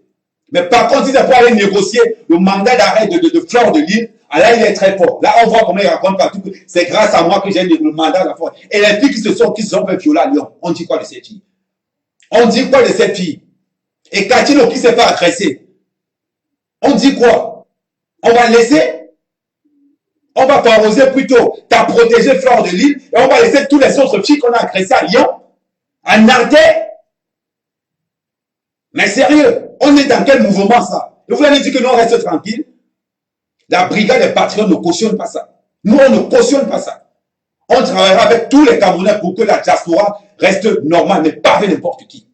Mais par contre, il va pouvoir aller négocier le mandat d'arrêt de Fleur de Lille. Là, il est très fort. Là, on voit comment il raconte partout que c'est grâce à moi que j'ai le mandat d'arrêt. Et les filles qui se sont fait violer à Lyon, on dit quoi de cette fille? On dit quoi de cette fille? Et Katino qui s'est fait agresser, on dit quoi? On va laisser? On va favoriser plutôt qu'à protéger Fleur de Lille et on va laisser tous les autres filles qu'on a agressées à Lyon, à Nanterre. Mais sérieux, on est dans quel mouvement ça? Et vous allez dire que nous on reste tranquille? La brigade des patriotes ne cautionne pas ça. Nous on ne cautionne pas ça. On travaillera avec tous les Camerounais pour que la diaspora reste normale, mais pas avec n'importe qui.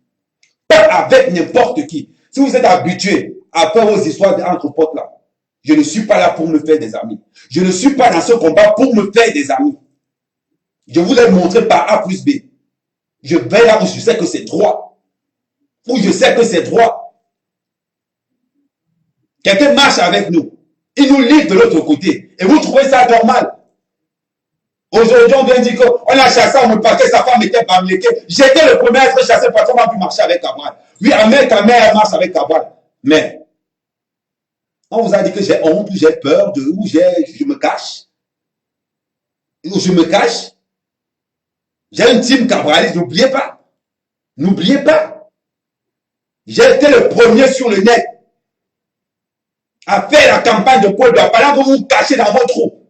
Pas avec n'importe qui. Si vous êtes habitué à faire vos histoires entre potes là, je ne suis pas là pour me faire des amis. Je ne suis pas dans ce combat pour me faire des amis. Je vous ai montré par A plus B. Je vais là où je sais que c'est droit. Où je sais que c'est droit. Quelqu'un marche avec nous. Il nous livre de l'autre côté. Et vous trouvez ça normal. Aujourd'hui, on vient dire qu'on a chassé, on me parlait, sa femme était bamléquée. J'étais le premier à être chassé parce qu'on m'a pu marcher avec Cabral. Oui, Ahmed Kamer marche avec Cabral. Mais, on vous a dit que j'ai honte, ou j'ai peur, ou je me cache. Ou je me cache. J'ai une team cabraliste, n'oubliez pas. N'oubliez pas. J'ai été le premier sur le net à faire la campagne de Paul Biya pendant que vous vous cachez dans votre trou.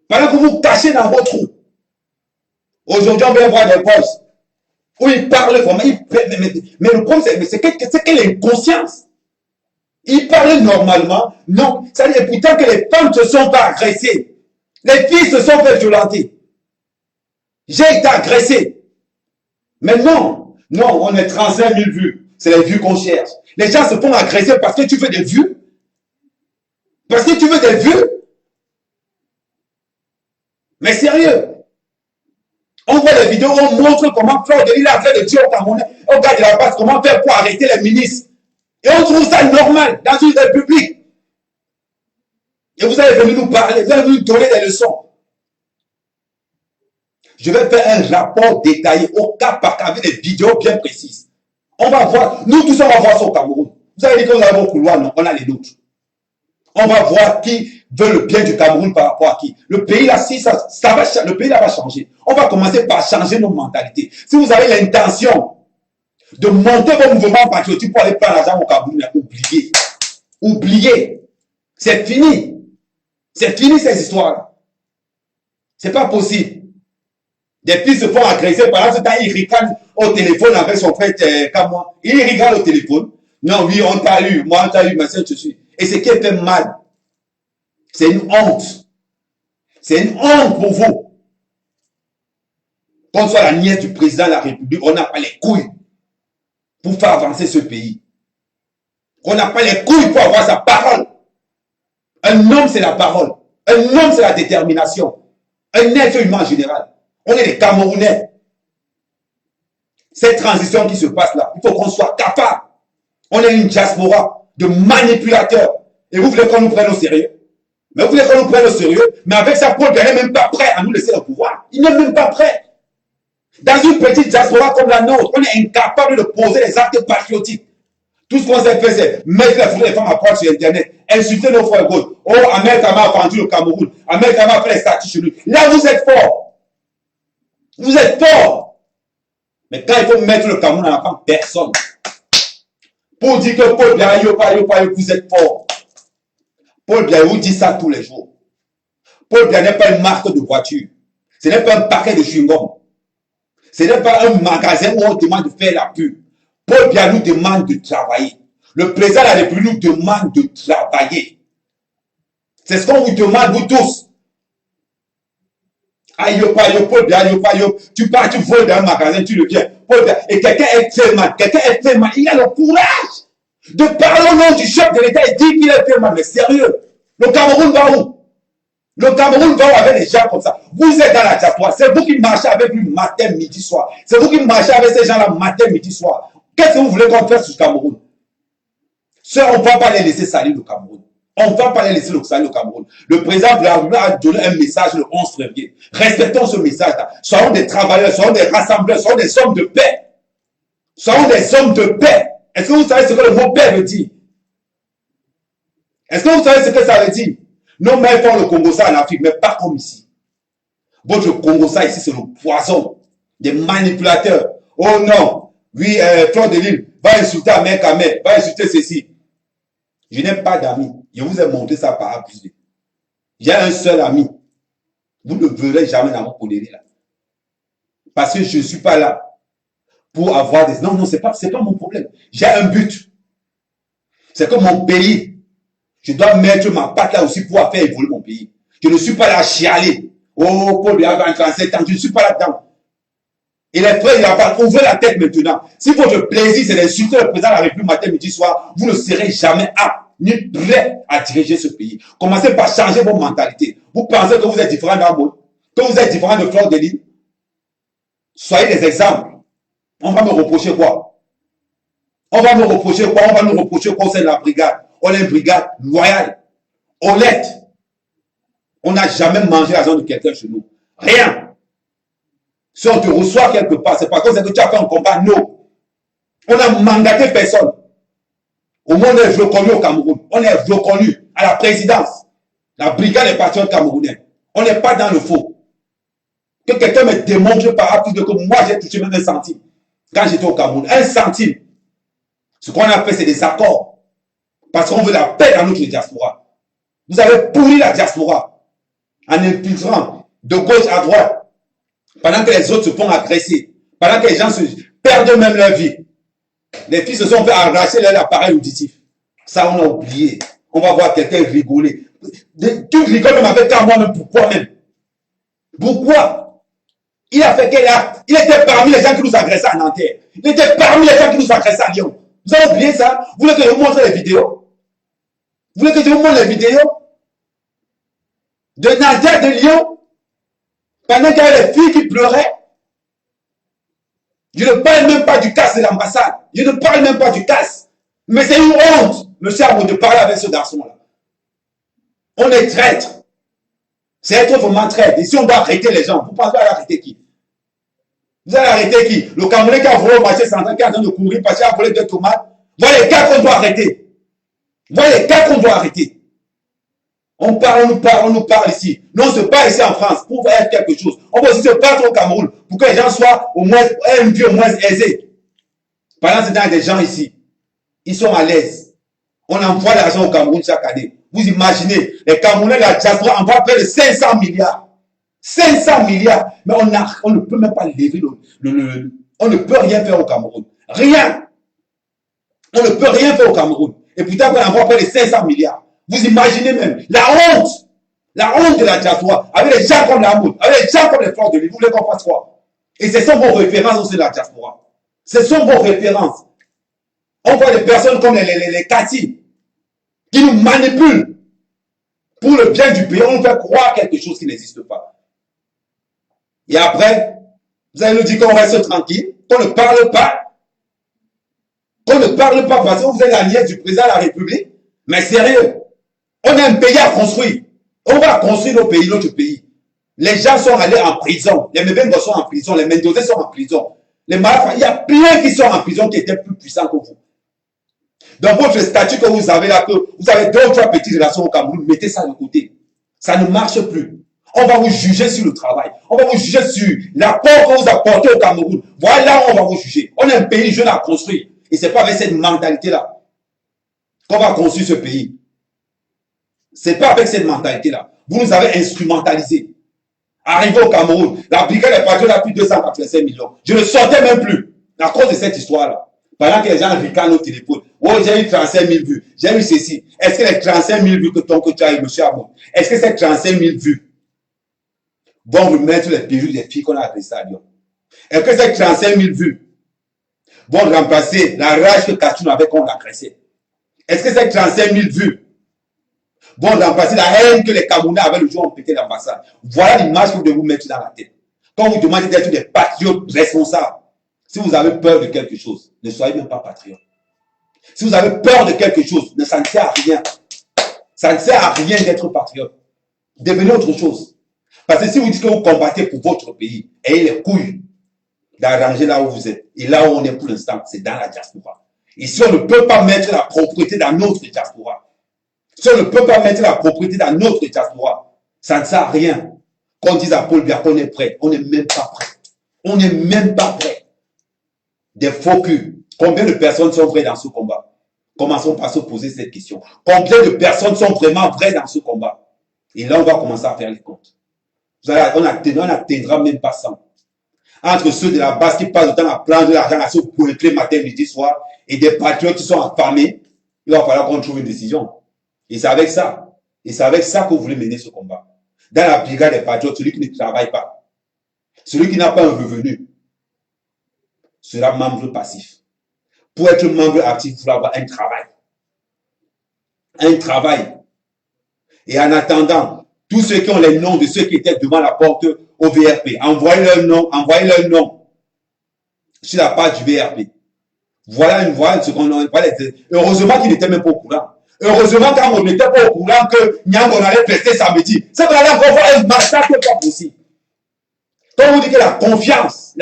Pendant que vous vous cachez dans votre trou. Aujourd'hui, on vient voir des boss où ils parlent vraiment. Mais le problème, c'est quelle inconscience. Ils parlent normalement. Non, ça veut dire pourtant que les femmes ne se sont pas agressées. Les filles se sont fait violenter. J'ai été agressé. Mais non, non, on est 35 000 vues. C'est les vues qu'on cherche. Les gens se font agresser parce que tu veux des vues. Parce que tu veux des vues. Mais sérieux. On voit les vidéos, on montre comment Fleur de Lille a fait de dire au Camerounais, au gars de la base, comment faire pour arrêter les ministres. Et on trouve ça normal dans une république. Et vous allez venir nous parler, vous allez venir nous donner des leçons. Je vais faire un rapport détaillé au cas par cas avec des vidéos bien précises. On va voir, nous tous on va voir ça au Cameroun. Vous avez dit que vous avez vos couloirs, non, on a les nôtres. On va voir qui veut le bien du Cameroun par rapport à qui. Le pays là, si ça va, le pays là va changer. On va commencer par changer nos mentalités. Si vous avez l'intention de monter vos mouvements patriotiques pour aller prendre l'argent au Cameroun, oubliez. Oubliez. C'est fini. C'est fini ces histoires-là. C'est pas possible. Des filles se font agresser pendant ce temps, ils ricanent au téléphone avec son frère Kamwa. Ils rigolent au téléphone. Non, oui, on t'a eu, moi on t'a eu, mais c'est je suis. Et ce qui est fait mal, c'est une honte. C'est une honte pour vous. Qu'on soit la nièce du président de la République, on n'a pas les couilles pour faire avancer ce pays. On n'a pas les couilles pour avoir sa parole. Un homme, c'est la parole. Un homme, c'est la détermination. Un être humain en général. On est des Camerounais. Cette transition qui se passe là, il faut qu'on soit capable. On est une diaspora de manipulateurs. Et vous voulez qu'on nous prenne au sérieux? Mais vous voulez qu'on nous prenne au sérieux? Mais avec ça, Paul Biya n'est même pas prêt à nous laisser le pouvoir. Il n'est même pas prêt. Dans une petite diaspora comme la nôtre, on est incapable de poser les actes patriotiques. Tout ce qu'on s'est fait, c'est mettre la photo des femmes à poil sur Internet, insulter nos frères gauches. Oh, Ahmed Kama a vendu le Cameroun. Ahmed Kama a fait les statuts chez lui. Là, vous êtes fort. Vous êtes fort. Mais quand il faut mettre le Cameroun en avant, personne. Pour dire que Paul Biya, vous êtes fort. Paul Biya vous dit ça tous les jours. Paul Biya n'est pas une marque de voiture. Ce n'est pas un paquet de chewing-gum. Ce n'est pas un magasin où on demande de faire la pub. Paul Biya nous demande de travailler. Le président de la République nous demande de travailler. C'est ce qu'on vous demande, vous tous. Aïe, Paul Biya, tu pars, tu voles dans un magasin, tu le viens. Paul Biya, et quelqu'un est fait mal, il a le courage de parler au nom du chef de l'État et dire qu'il est fait mal. Mais sérieux, le Cameroun va où? Le Cameroun va où avec des gens comme ça? Vous êtes dans la diaspora, c'est vous qui marchez avec lui matin, midi, soir. C'est vous qui marchez avec ces gens-là matin, midi, soir. Qu'est-ce que vous voulez qu'on fasse sur le Cameroun? Ça, on ne va pas les laisser salir le Cameroun. On ne va pas les laisser salir le Cameroun. Le président de la République a donné un message le 11 février. Respectons ce message-là. Soyons des travailleurs, soyons des rassembleurs, soyons des hommes de paix. Soyons des hommes de paix. Est-ce que vous savez ce que le mot paix veut dire? Est-ce que vous savez ce que ça veut dire? Nos mères font le Congo-Ça en Afrique, mais pas comme ici. Votre Congo-Ça ici, c'est le poison des manipulateurs. Oh non, oui, Fleur de Lille va insulter Ahmed Kamer, va insulter ceci. Je n'ai pas d'amis. Je vous ai montré ça par abusé. J'ai un seul ami. Vous ne verrez jamais dans mon colère là. Parce que je ne suis pas là pour avoir des... Non, c'est pas mon problème. J'ai un but. C'est que mon pays, je dois mettre ma patte là aussi pour faire évoluer mon pays. Je ne suis pas là à chialer. Oh, Paul Biya a 37 ans. Je ne suis pas là-dedans. Et les frères, il va ouvrir la tête maintenant. Si votre plaisir, c'est d'insulter le président de la République matin, midi, soir, vous ne serez jamais apte ni prêt à diriger ce pays. Commencez par changer vos mentalités. Vous pensez que vous êtes différent d'Amour, que vous êtes différent de Fleur de Lille. Soyez des exemples. On va me reprocher quoi? On va nous reprocher quoi au sein de la brigade? On est une brigade loyale, honnête. On n'a jamais mangé l'argent de quelqu'un chez nous. Rien. Si on te reçoit quelque part, c'est parce que tu as fait un combat. Non. On a mandaté personne. Au moins, on est reconnu au Cameroun. On est reconnu à la présidence. La brigade des patriotes camerounais. On n'est pas dans le faux. Que quelqu'un me démontre par rapport que moi, j'ai touché même 1 centime. Quand j'étais au Cameroun, 1 centime. Ce qu'on a fait, c'est des accords. Parce qu'on veut la paix dans notre diaspora. Vous avez pourri la diaspora en infiltrant de gauche à droite. Pendant que les autres se font agresser. Pendant que les gens se perdent même leur vie. Les filles se sont fait arracher leur appareil auditif. Ça, on a oublié. On va voir quelqu'un rigoler. Tu rigoles même avec moi-même. Pourquoi même? Pourquoi? Il a fait quel acte? Il était parmi les gens qui nous agressaient à Nanterre. Il était parmi les gens qui nous agressaient à Lyon. Vous avez oublié ça? Vous voulez que je vous montre les vidéos? Vous voulez que je vous montre les vidéos? De Nanterre, de Lyon? Pendant qu'il y avait les filles qui pleuraient? Je ne parle même pas du casse de l'ambassade. Je ne parle même pas du casse. Mais c'est une honte, monsieur Abou, de parler avec ce garçon-là. On est traître. C'est être vraiment traître. Et si on doit arrêter les gens, vous pensez à arrêter qui? Vous allez arrêter qui? Le Camerounais qui a volé au marché central, qui est en train de courir parce qu'il a volé 2 tomates. Voilà les cas qu'on doit arrêter. Voilà les cas qu'on doit arrêter. On nous parle ici. Nous, on se parle ici en France pour faire quelque chose. On va aussi se battre au Cameroun pour que les gens soient au moins, une vie au moins aisée. Pendant ce temps, il y a des gens ici. Ils sont à l'aise. On envoie l'argent au Cameroun chaque année. Vous imaginez, les Camerounais de la diaspora envoient près de 500 milliards. 500 milliards. Mais on ne peut même pas lever on ne peut rien faire au Cameroun. Rien. On ne peut rien faire au Cameroun. Et pourtant, on envoie près de 500 milliards. Vous imaginez même la honte de la diaspora, avec les gens comme la Mout, avec les gens comme les Forces de l'île. Vous voulez qu'on fasse quoi? Et ce sont vos références aussi de la diaspora. Ce sont vos références. On voit des personnes comme les Kati, qui nous manipulent pour le bien du pays. On nous fait croire quelque chose qui n'existe pas. Et après, vous allez nous dire qu'on reste tranquille, qu'on ne parle pas. Qu'on ne parle pas parce que vous êtes la nièce du président de la République. Mais sérieux, on a un pays à construire. On va construire nos pays, notre pays. Les gens sont allés en prison. Les Mbembo sont en prison. Les Mendozé sont en prison. Les Malafa, il y a plein qui sont en prison qui étaient plus puissants que vous. Dans votre statut que vous avez là, que vous avez 2 ou 3 petites relations au Cameroun, mettez ça de côté. Ça ne marche plus. On va vous juger sur le travail. On va vous juger sur l'apport que vous apportez au Cameroun. Voilà où on va vous juger. On est un pays jeune à construire. Et ce n'est pas avec cette mentalité-là qu'on va construire ce pays. Ce n'est pas avec cette mentalité-là. Vous nous avez instrumentalisés. Arrivé au Cameroun, la brigade des patriotes a plus de 285 millions. Je ne sortais même plus à cause de cette histoire-là. Pendant que les gens ricanent au téléphone. Oh, j'ai eu 35 000 vues. J'ai eu ceci. Est-ce que les 35 000 vues que tu as eu, monsieur Abou, est-ce que ces 35 000 vues vont remettre les perruques des filles qu'on a agressées à Lyon? Est-ce que ces 35 000 vues vont remplacer la rage que Katoun avait quand on l'agressait? Est-ce que ces 35 000 vues vont remplacer la haine que les Camerounais avaient le jour où on pétait l'ambassade? Voilà l'image que vous devez vous mettre dans la tête. Quand vous demandez d'être des patriotes responsables, si vous avez peur de quelque chose, ne soyez même pas patriote. Si vous avez peur de quelque chose, ça ne sert à rien. Ça ne sert à rien d'être patriote. Devenez autre chose. Parce que si vous dites que vous combattez pour votre pays, ayez les couilles d'arranger là où vous êtes. Et là où on est pour l'instant, c'est dans la diaspora. Et si on ne peut pas mettre la propriété dans notre diaspora, si on ne peut pas mettre la propriété dans notre diaspora, ça ne sert à rien qu'on dise à Paul Biya qu'on est prêt. On n'est même pas prêt. On n'est même pas prêt. Des faux culs. Combien de personnes sont vraies dans ce combat? Commençons par se poser cette question. Combien de personnes sont vraiment vraies dans ce combat? Et là, on va commencer à faire les comptes. On n'atteindra même pas 100. Entre ceux de la base qui passent le temps à prendre l'argent, à se pointer matin, midi, soir, et des patriotes qui sont affamés, il va falloir qu'on trouve une décision. Et c'est avec ça. Et c'est avec ça que vous voulez mener ce combat. Dans la brigade des patriotes, celui qui ne travaille pas, celui qui n'a pas un revenu, sera membre passif. Pour être membre actif, il faut avoir un travail. Un travail. Et en attendant, tous ceux qui ont les noms de ceux qui étaient devant la porte au VRP, envoyez leur nom sur la page du VRP. Voilà ce qu'on a. Heureusement qu'il n'était même pas au courant. Heureusement qu'on n'était pas au courant que Nyang on allait prester samedi. Ça va aller encore voir un massacre pas possible. Quand on dit que la confiance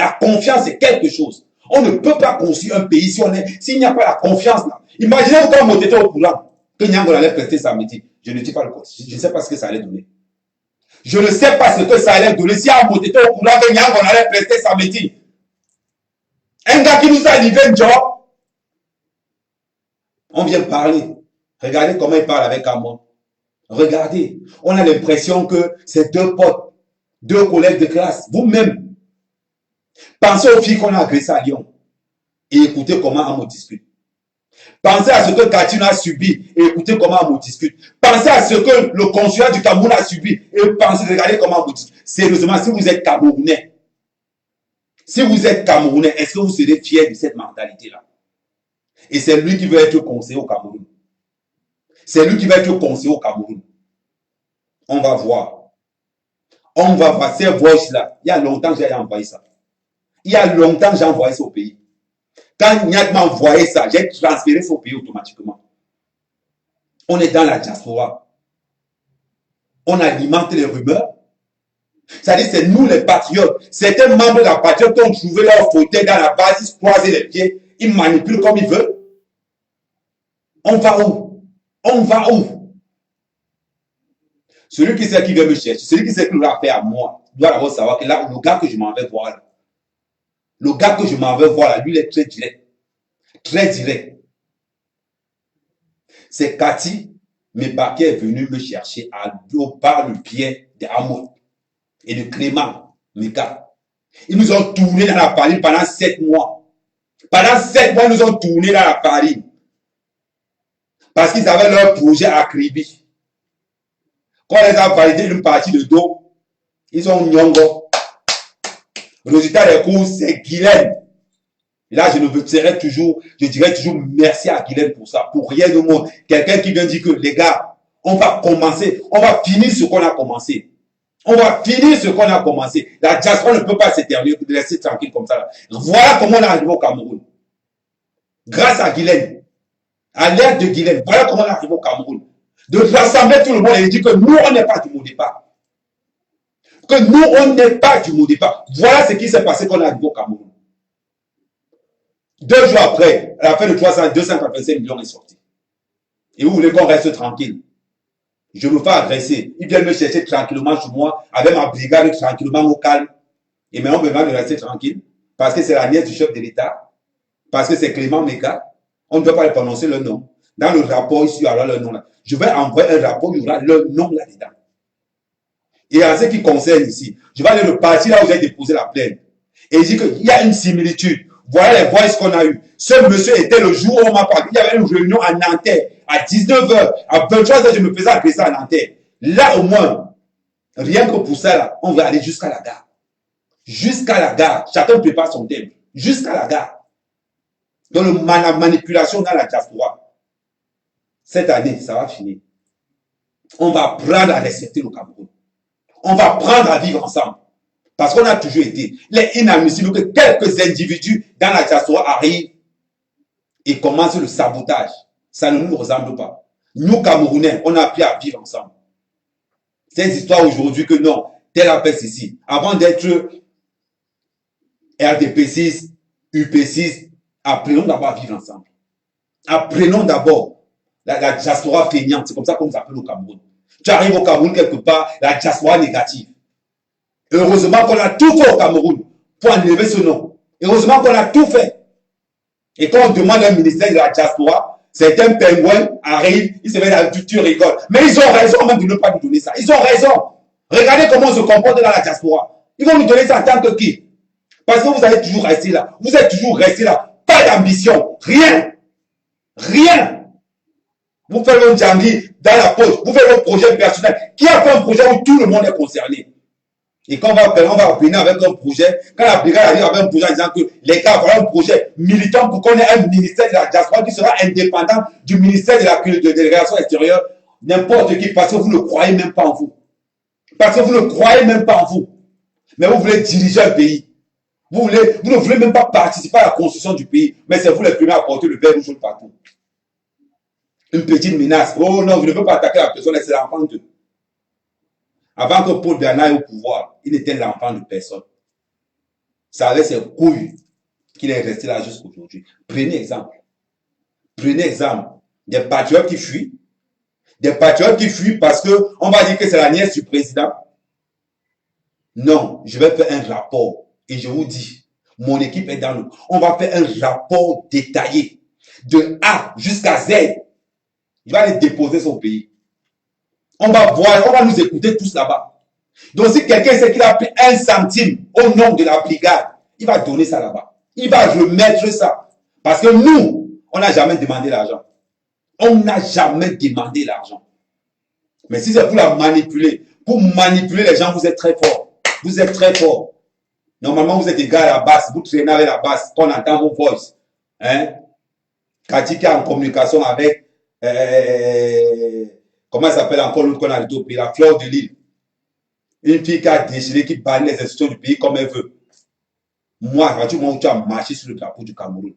c'est quelque chose. On ne peut pas construire un pays s'il n'y a pas la confiance là. Imaginez-vous quand on était au courant que Nyango allait prester samedi. Je ne dis pas le quoi. Je ne sais pas ce que ça allait donner. Je ne sais pas ce que ça allait donner si on était au courant que Nyango allait prester samedi. Un gars qui nous a livré un job. On vient parler. Regardez comment il parle avec Amon. Regardez. On a l'impression que c'est deux potes, deux collègues de classe. Vous-même. Pensez aux filles qu'on a agressées à Lyon. Et écoutez comment Amon discute. Pensez à ce que Katine a subi et écoutez comment Amon discute. Pensez à ce que le consulat du Cameroun a subi et regardez comment Amon discute. Sérieusement, si vous êtes Camerounais, est-ce que vous serez fiers de cette mentalité-là? Et c'est lui qui veut être conseiller au Cameroun. C'est lui qui va être conseiller au Cameroun. On va voir. On va voir ces voices-là. Il y a longtemps que j'ai envoyé ça. Il y a longtemps que j'ai envoyé ça au pays. Quand Niak m'a envoyé ça, j'ai transféré ça au pays automatiquement. On est dans la diaspora. On alimente les rumeurs. C'est-à-dire, c'est nous les patriotes. Certains membres de la patriote ont trouvé leur fauteuil dans la base, ils se croisent les pieds, ils manipulent comme ils veulent. On va où? On va où? Celui qui sait qui veut me chercher, celui qui sait qui l'a fait à moi, doit d'abord savoir que là, le gars que je m'en vais voir, là, le gars que je m'en vais voir, là, lui, il est très direct. Très direct. C'est Cathy Meba qui est venu me chercher par le pied d'Amon et de Clément Meka. Ils nous ont tourné dans la farine pendant 7 mois. Pendant 7 mois, ils nous ont tourné dans la farine. Parce qu'ils avaient leur projet à Kribi. Quand on les a validé une partie de dos, ils ont Nyongo. Le résultat des courses, c'est Guylaine. Et là, je dirais toujours merci à Guylaine pour ça. Pour rien de monde. Quelqu'un qui vient dire que les gars, on va commencer, on va finir ce qu'on a commencé. On va finir ce qu'on a commencé. La diaspora ne peut pas s'éternuer, de laisser tranquille comme ça. Là. Voilà comment on est arrivé au Cameroun. Grâce à Guylaine. À l'aide de Guylaine. Voilà comment on est arrivé au Cameroun. De rassembler tout le monde et dire que nous, on n'est pas du mot départ. Que nous, on n'est pas du mot départ. Voilà ce qui s'est passé quand on est arrivé au Cameroun. 2 jours après, à la fin de 285 millions est sorti. Et vous voulez qu'on reste tranquille? Je me fais agresser. Ils viennent me chercher tranquillement chez moi, avec ma brigade tranquillement au calme. Et maintenant, on me demande de rester tranquille. Parce que c'est la nièce du chef de l'État. Parce que c'est Clément Meka. On ne doit pas prononcer le nom. Dans le rapport, ici, il y aura le nom là. Je vais envoyer un rapport, il y aura le nom là-dedans. Et en ce qui concerne ici, je vais aller le parti là où j'ai déposé la plainte. Et il dit qu'il y a une similitude. Voilà les voix qu'on a eues. Ce monsieur était le jour où on m'a parlé. Il y avait une réunion à Nanterre. À 19h, à 23h, je me faisais agresser à Nanterre. Là, au moins, rien que pour ça, là, on va aller jusqu'à la gare. Jusqu'à la gare. Chacun prépare son thème. Jusqu'à la gare. Donc, la manipulation dans la diaspora. Cette année, ça va finir. On va apprendre à respecter le Cameroun. On va apprendre à vivre ensemble. Parce qu'on a toujours été. Il est inadmissible que quelques individus dans la diaspora arrivent et commencent le sabotage. Ça ne nous ressemble pas. Nous, Camerounais, on a appris à vivre ensemble. Ces histoires aujourd'hui que non, tel appelle ceci. Avant d'être RDP6, UP6, apprenons d'abord à vivre ensemble. Apprenons d'abord la diaspora feignante. C'est comme ça qu'on nous appelle au Cameroun. Tu arrives au Cameroun quelque part, la diaspora négative. Heureusement qu'on a tout fait au Cameroun pour enlever ce nom. Heureusement qu'on a tout fait. Et quand on demande un ministère de la diaspora, certains pingouins arrivent, ils se mettent à tu rigoles. Mais ils ont raison même de ne pas nous donner ça. Ils ont raison. Regardez comment on se comporte dans la diaspora. Ils vont nous donner ça en tant que qui? Parce que vous allez toujours rester là. Vous êtes toujours resté là. Pas d'ambition. Rien. Rien. Vous faites votre djangui dans la poche. Vous faites votre projet personnel. Qui a fait un projet où tout le monde est concerné? Et quand on va venir avec un projet, quand la brigade arrive avec un projet en disant que les gars, voilà un projet militant pour qu'on ait un ministère de la diaspora qui sera indépendant du ministère de la relations extérieures, n'importe qui, parce que vous ne croyez même pas en vous. Parce que vous ne croyez même pas en vous. Mais vous voulez diriger un pays. Vous ne voulez même pas participer à la construction du pays. Mais c'est vous les premiers à porter le verre rouge partout. Une petite menace. Oh non, vous ne pouvez pas attaquer la personne, c'est l'enfant d'eux. Avant que Paul Bernard ait au pouvoir, il n'était l'enfant de personne. Ça avait ses couilles. qu'il est resté là jusqu'aujourd'hui. Prenez exemple. Prenez exemple. Des patriotes qui fuient. Des patriotes qui fuient parce qu'on va dire que c'est la nièce du président. Non, je vais faire un rapport. Et je vous dis, mon équipe est dans le... On va faire un rapport détaillé. De A jusqu'à Z. Il va aller déposer son pays. On va voir, on va nous écouter tous là-bas. Donc si quelqu'un sait qu'il a pris 1 centime au nom de la brigade, il va donner ça là-bas. Il va remettre ça. Parce que nous, on n'a jamais demandé l'argent. On n'a jamais demandé l'argent. Mais si c'est pour la manipuler, pour manipuler les gens, vous êtes très fort. Vous êtes très fort. Normalement, vous êtes des gars à la basse, vous traînez avec la basse, qu'on entend vos voix. Hein? Kati qui est en communication avec, comment ça s'appelle encore l'autre qu'on a au pays, la fleur de l'île. Une fille qui a déchiré, qui bannit les institutions du pays comme elle veut. Moi, à partir du moment où tu as marché sur le drapeau du Cameroun,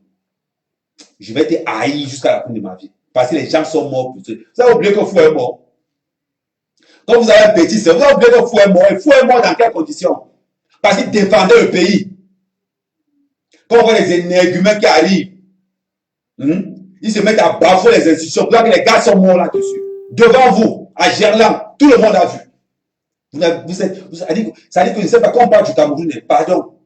je vais te haïr jusqu'à la fin de ma vie. Parce que les gens sont morts pour ça. Vous avez oublié que Fou est mort. Quand vous avez un petit, vous avez oublié que Fou est mort. Et Fou est mort dans quelles conditions? Parce qu'il défendait le pays. Quand on voit les énergumènes qui arrivent, ils se mettent à bafouer les institutions. Vous voyez que les gars sont morts là-dessus. Devant vous, à Gerland, tout le monde a vu. Ça dit que je ne sais pas quand on parle du Cameroun, pardon.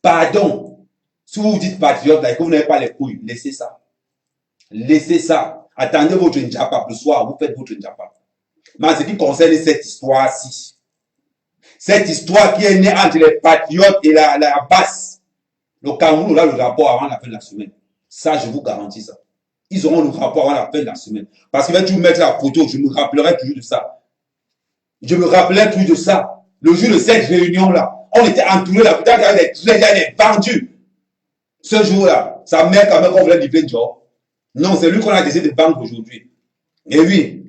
Pardon. Si vous dites patriote, là, et que vous n'avez pas les couilles, laissez ça. Laissez ça. Attendez votre Ndjapa. Le soir, vous faites votre Ndjapa. Mais en ce qui concerne cette histoire-ci, cette histoire qui est née entre les patriotes et la basse, le Cameroun aura le rapport avant la fin de la semaine. Ça, je vous garantis ça. Ils auront le rapport avant la fin de la semaine. Parce qu'il va toujours mettre la photo, je me rappellerai toujours de ça. Je me rappellerai toujours de ça. Le jour de cette réunion-là, on était entouré là, peut-être avec des trésors vendus. Ce jour-là, sa mère, quand même, on voulait livrer le job. Non, c'est lui qu'on a décidé de vendre aujourd'hui. Et oui,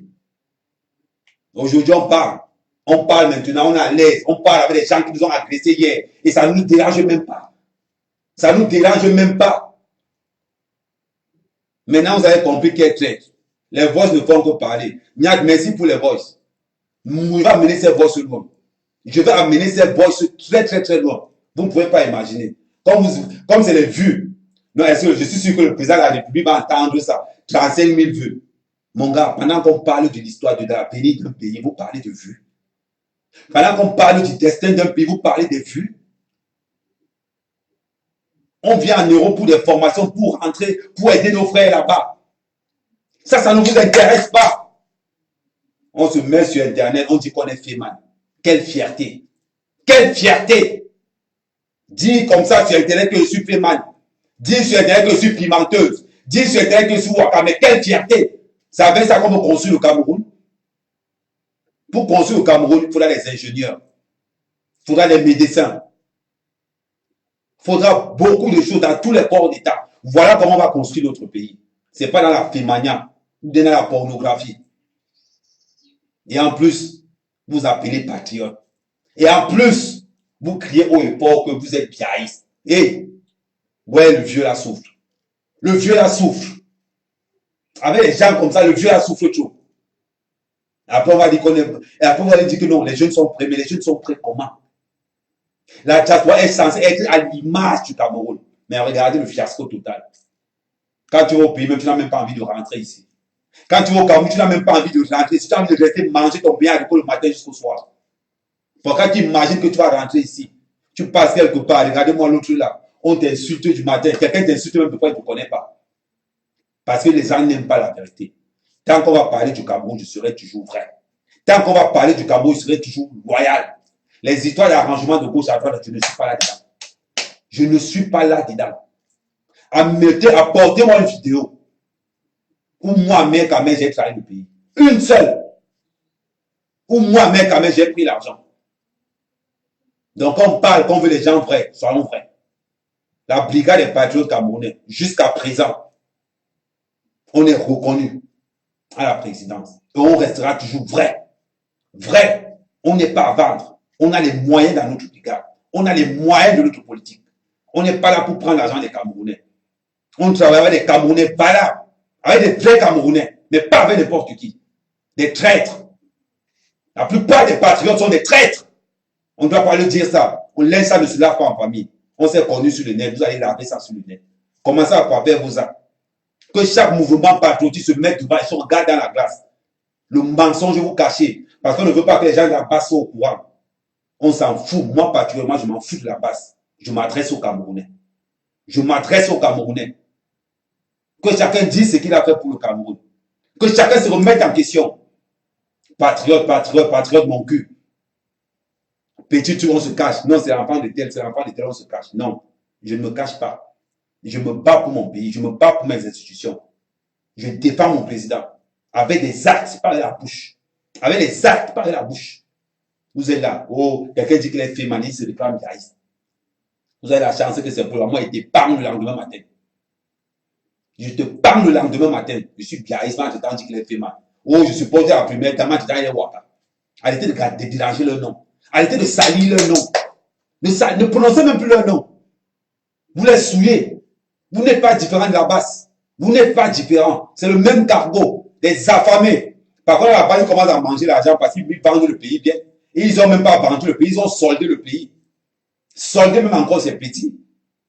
aujourd'hui, on parle. On parle maintenant, on est à l'aise. On parle avec les gens qui nous ont agressés hier. Et ça ne nous dérange même pas. Ça ne nous dérange même pas. Maintenant, vous avez compris qu'elle traite. Les voix ne font que parler. Niad, merci pour les voix. Je vais amener ces voix loin. Je vais amener ces voix très, très, très loin. Vous ne pouvez pas imaginer. Comme c'est les vues. Non, je suis sûr que le président de la République va entendre ça. 35 000 vues. Mon gars, pendant qu'on parle de l'histoire de l'avenir d'un pays, vous parlez de vues. Pendant qu'on parle du destin d'un pays, vous parlez de vues. On vient en Europe pour des formations, pour rentrer, pour aider nos frères là-bas. Ça ne vous intéresse pas. On se met sur Internet, on dit qu'on est Féman. Quelle fierté. Quelle fierté. Dis comme ça sur Internet que je suis Féman. Dis sur Internet que je suis pimenteuse. Dis sur Internet que je suis Waka. Mais quelle fierté. C'est avec ça qu'on veut construire le Cameroun. Pour construire le Cameroun, il faudra des ingénieurs. Il faudra des médecins. Il faudra beaucoup de choses dans tous les corps d'État. Voilà comment on va construire notre pays. Ce n'est pas dans la fémania ou dans la pornographie. Et en plus, vous appelez patriote. Et en plus, vous criez haut et fort que vous êtes biaïste. Et, ouais, le vieux la souffre. Le vieux la souffre. Avec les gens comme ça, le vieux la souffre tout. Après, on va dire qu'on est, et après, on va dire que non, les jeunes sont prêts. Mais les jeunes sont prêts comment? La Tchatoua est censée être à l'image du Cameroun. Mais regardez le fiasco total. Quand tu vas au pays, même tu n'as même pas envie de rentrer ici. Quand tu vas au Cameroun, tu n'as même pas envie de rentrer. Si tu as envie de rester manger ton bien avec le matin jusqu'au soir. Pourquoi tu imagines que tu vas rentrer ici? Tu passes quelque part, regardez-moi l'autre là. On t'insulte du matin. Quelqu'un t'insulte même pourquoi il ne te connaît pas. Parce que les gens n'aiment pas la vérité. Tant qu'on va parler du Cameroun, je serai toujours vrai. Tant qu'on va parler du Cameroun, je serai toujours loyal. Les histoires d'arrangement de gauche à droite, je ne suis pas là-dedans. Je ne suis pas là-dedans. Apportez-moi une vidéo où moi, mec, quand même, j'ai trahi le pays. Une seule. Où moi, mec, quand même, j'ai pris l'argent. Donc, on parle qu'on veut les gens vrais. Soyons vrais. La brigade des patriotes camerounais, jusqu'à présent, on est reconnu à la présidence. Et on restera toujours vrai. Vrai. On n'est pas à vendre. On a les moyens dans notre brigade. On a les moyens de notre politique. On n'est pas là pour prendre l'argent des Camerounais. On travaille avec des Camerounais valables, avec des vrais Camerounais, mais pas avec n'importe qui. Des traîtres. La plupart des patriotes sont des traîtres. On ne doit pas le dire ça. On laisse ça ne se lave pas en famille. On s'est connus sur le net. Vous allez laver ça sur le net. Commencez à frapper vos actes. Que chaque mouvement patriotique se mette devant et se regarde dans la glace. Le mensonge, vous cachez. Parce qu'on ne veut pas que les gens de la base soient au courant. On s'en fout. Moi, particulièrement, je m'en fous de la base. Je m'adresse aux Camerounais. Je m'adresse aux Camerounais. Que chacun dise ce qu'il a fait pour le Cameroun. Que chacun se remette en question. Patriote, patriote, patriote, mon cul. Petit truc, on se cache. Non, c'est l'enfant de tel, c'est l'enfant de tel, on se cache. Non, je ne me cache pas. Je me bats pour mon pays, je me bats pour mes institutions. Je défends mon président. Avec des actes, pas la bouche. Avec des actes, pas la bouche. Vous êtes là. Oh, quelqu'un dit qu'il est fémaniste, c'est le clan biaïste. Vous avez la chance que c'est pour moi, il te parle le lendemain matin. Je te parle le lendemain matin. Je suis biaïste, je t'en dis qu'il est fémaniste. Oh, je suis porté à la première, tellement tu t'en es waka. Arrêtez de déranger leur nom. Arrêtez de salir leur nom. Ne prononcez même plus leur nom. Vous les souillez. Vous n'êtes pas différents de la base. Vous n'êtes pas différents. C'est le même cargo. Des affamés. Par contre, la base, ils commencent à manger l'argent parce qu'ils vendent le pays bien. Et ils n'ont même pas vendu le pays. Ils ont soldé le pays. Soldé même encore ces petits.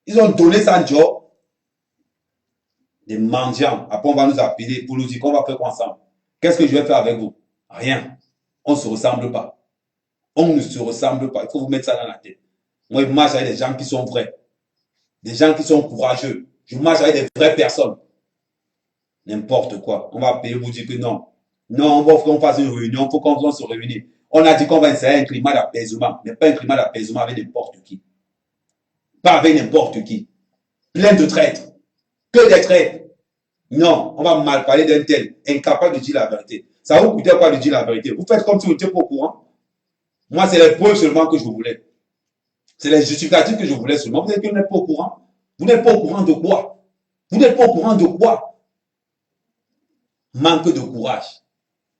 Ils ont donné ça en job. Des mendiants. Après, on va nous appeler pour nous dire qu'on va faire quoi ensemble. Qu'est-ce que je vais faire avec vous? Rien. On ne se ressemble pas. On ne se ressemble pas. Il faut vous mettre ça dans la tête. Moi, je marche avec des gens qui sont vrais. Des gens qui sont courageux. Je marche avec des vraies personnes. N'importe quoi. On va appeler vous dire que non. Non, on va qu'on fasse une réunion. Il faut qu'on se réunisse. On a dit qu'on va essayer un climat d'apaisement. Mais pas un climat d'apaisement avec n'importe qui. Pas avec n'importe qui. Plein de traîtres. Que des traîtres. Non, on va mal parler d'un tel, incapable de dire la vérité. Ça vous coûte quoi de dire la vérité? Vous faites comme si vous n'étiez pas au courant. Moi, c'est les preuves seulement que je voulais. C'est les justificatifs que je voulais seulement. Vous n'êtes pas au courant. Vous n'êtes pas au courant de quoi? Vous n'êtes pas au courant de quoi? Manque de courage.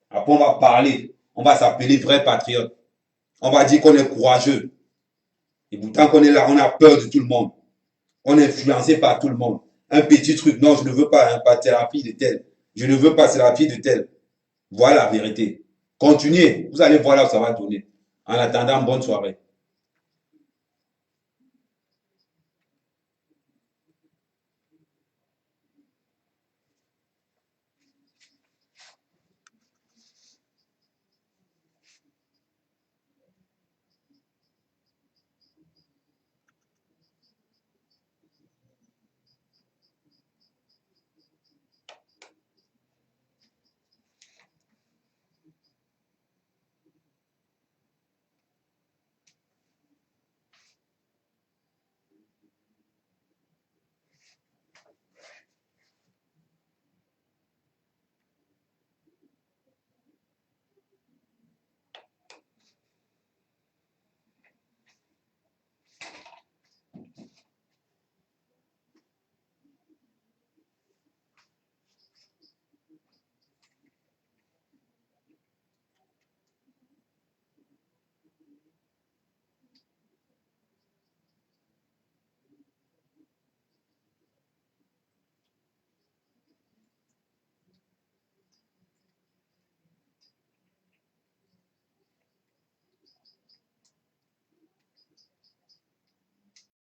Après, on va parler. On va s'appeler vrai patriote. On va dire qu'on est courageux. Et pourtant qu'on est là, on a peur de tout le monde. On est influencé par tout le monde. Un petit truc, non, je ne veux pas, hein, pas thérapie de tel. Je ne veux pas, c'est la fille de tel. Voilà la vérité. Continuez, vous allez voir là où ça va donner. En attendant, bonne soirée.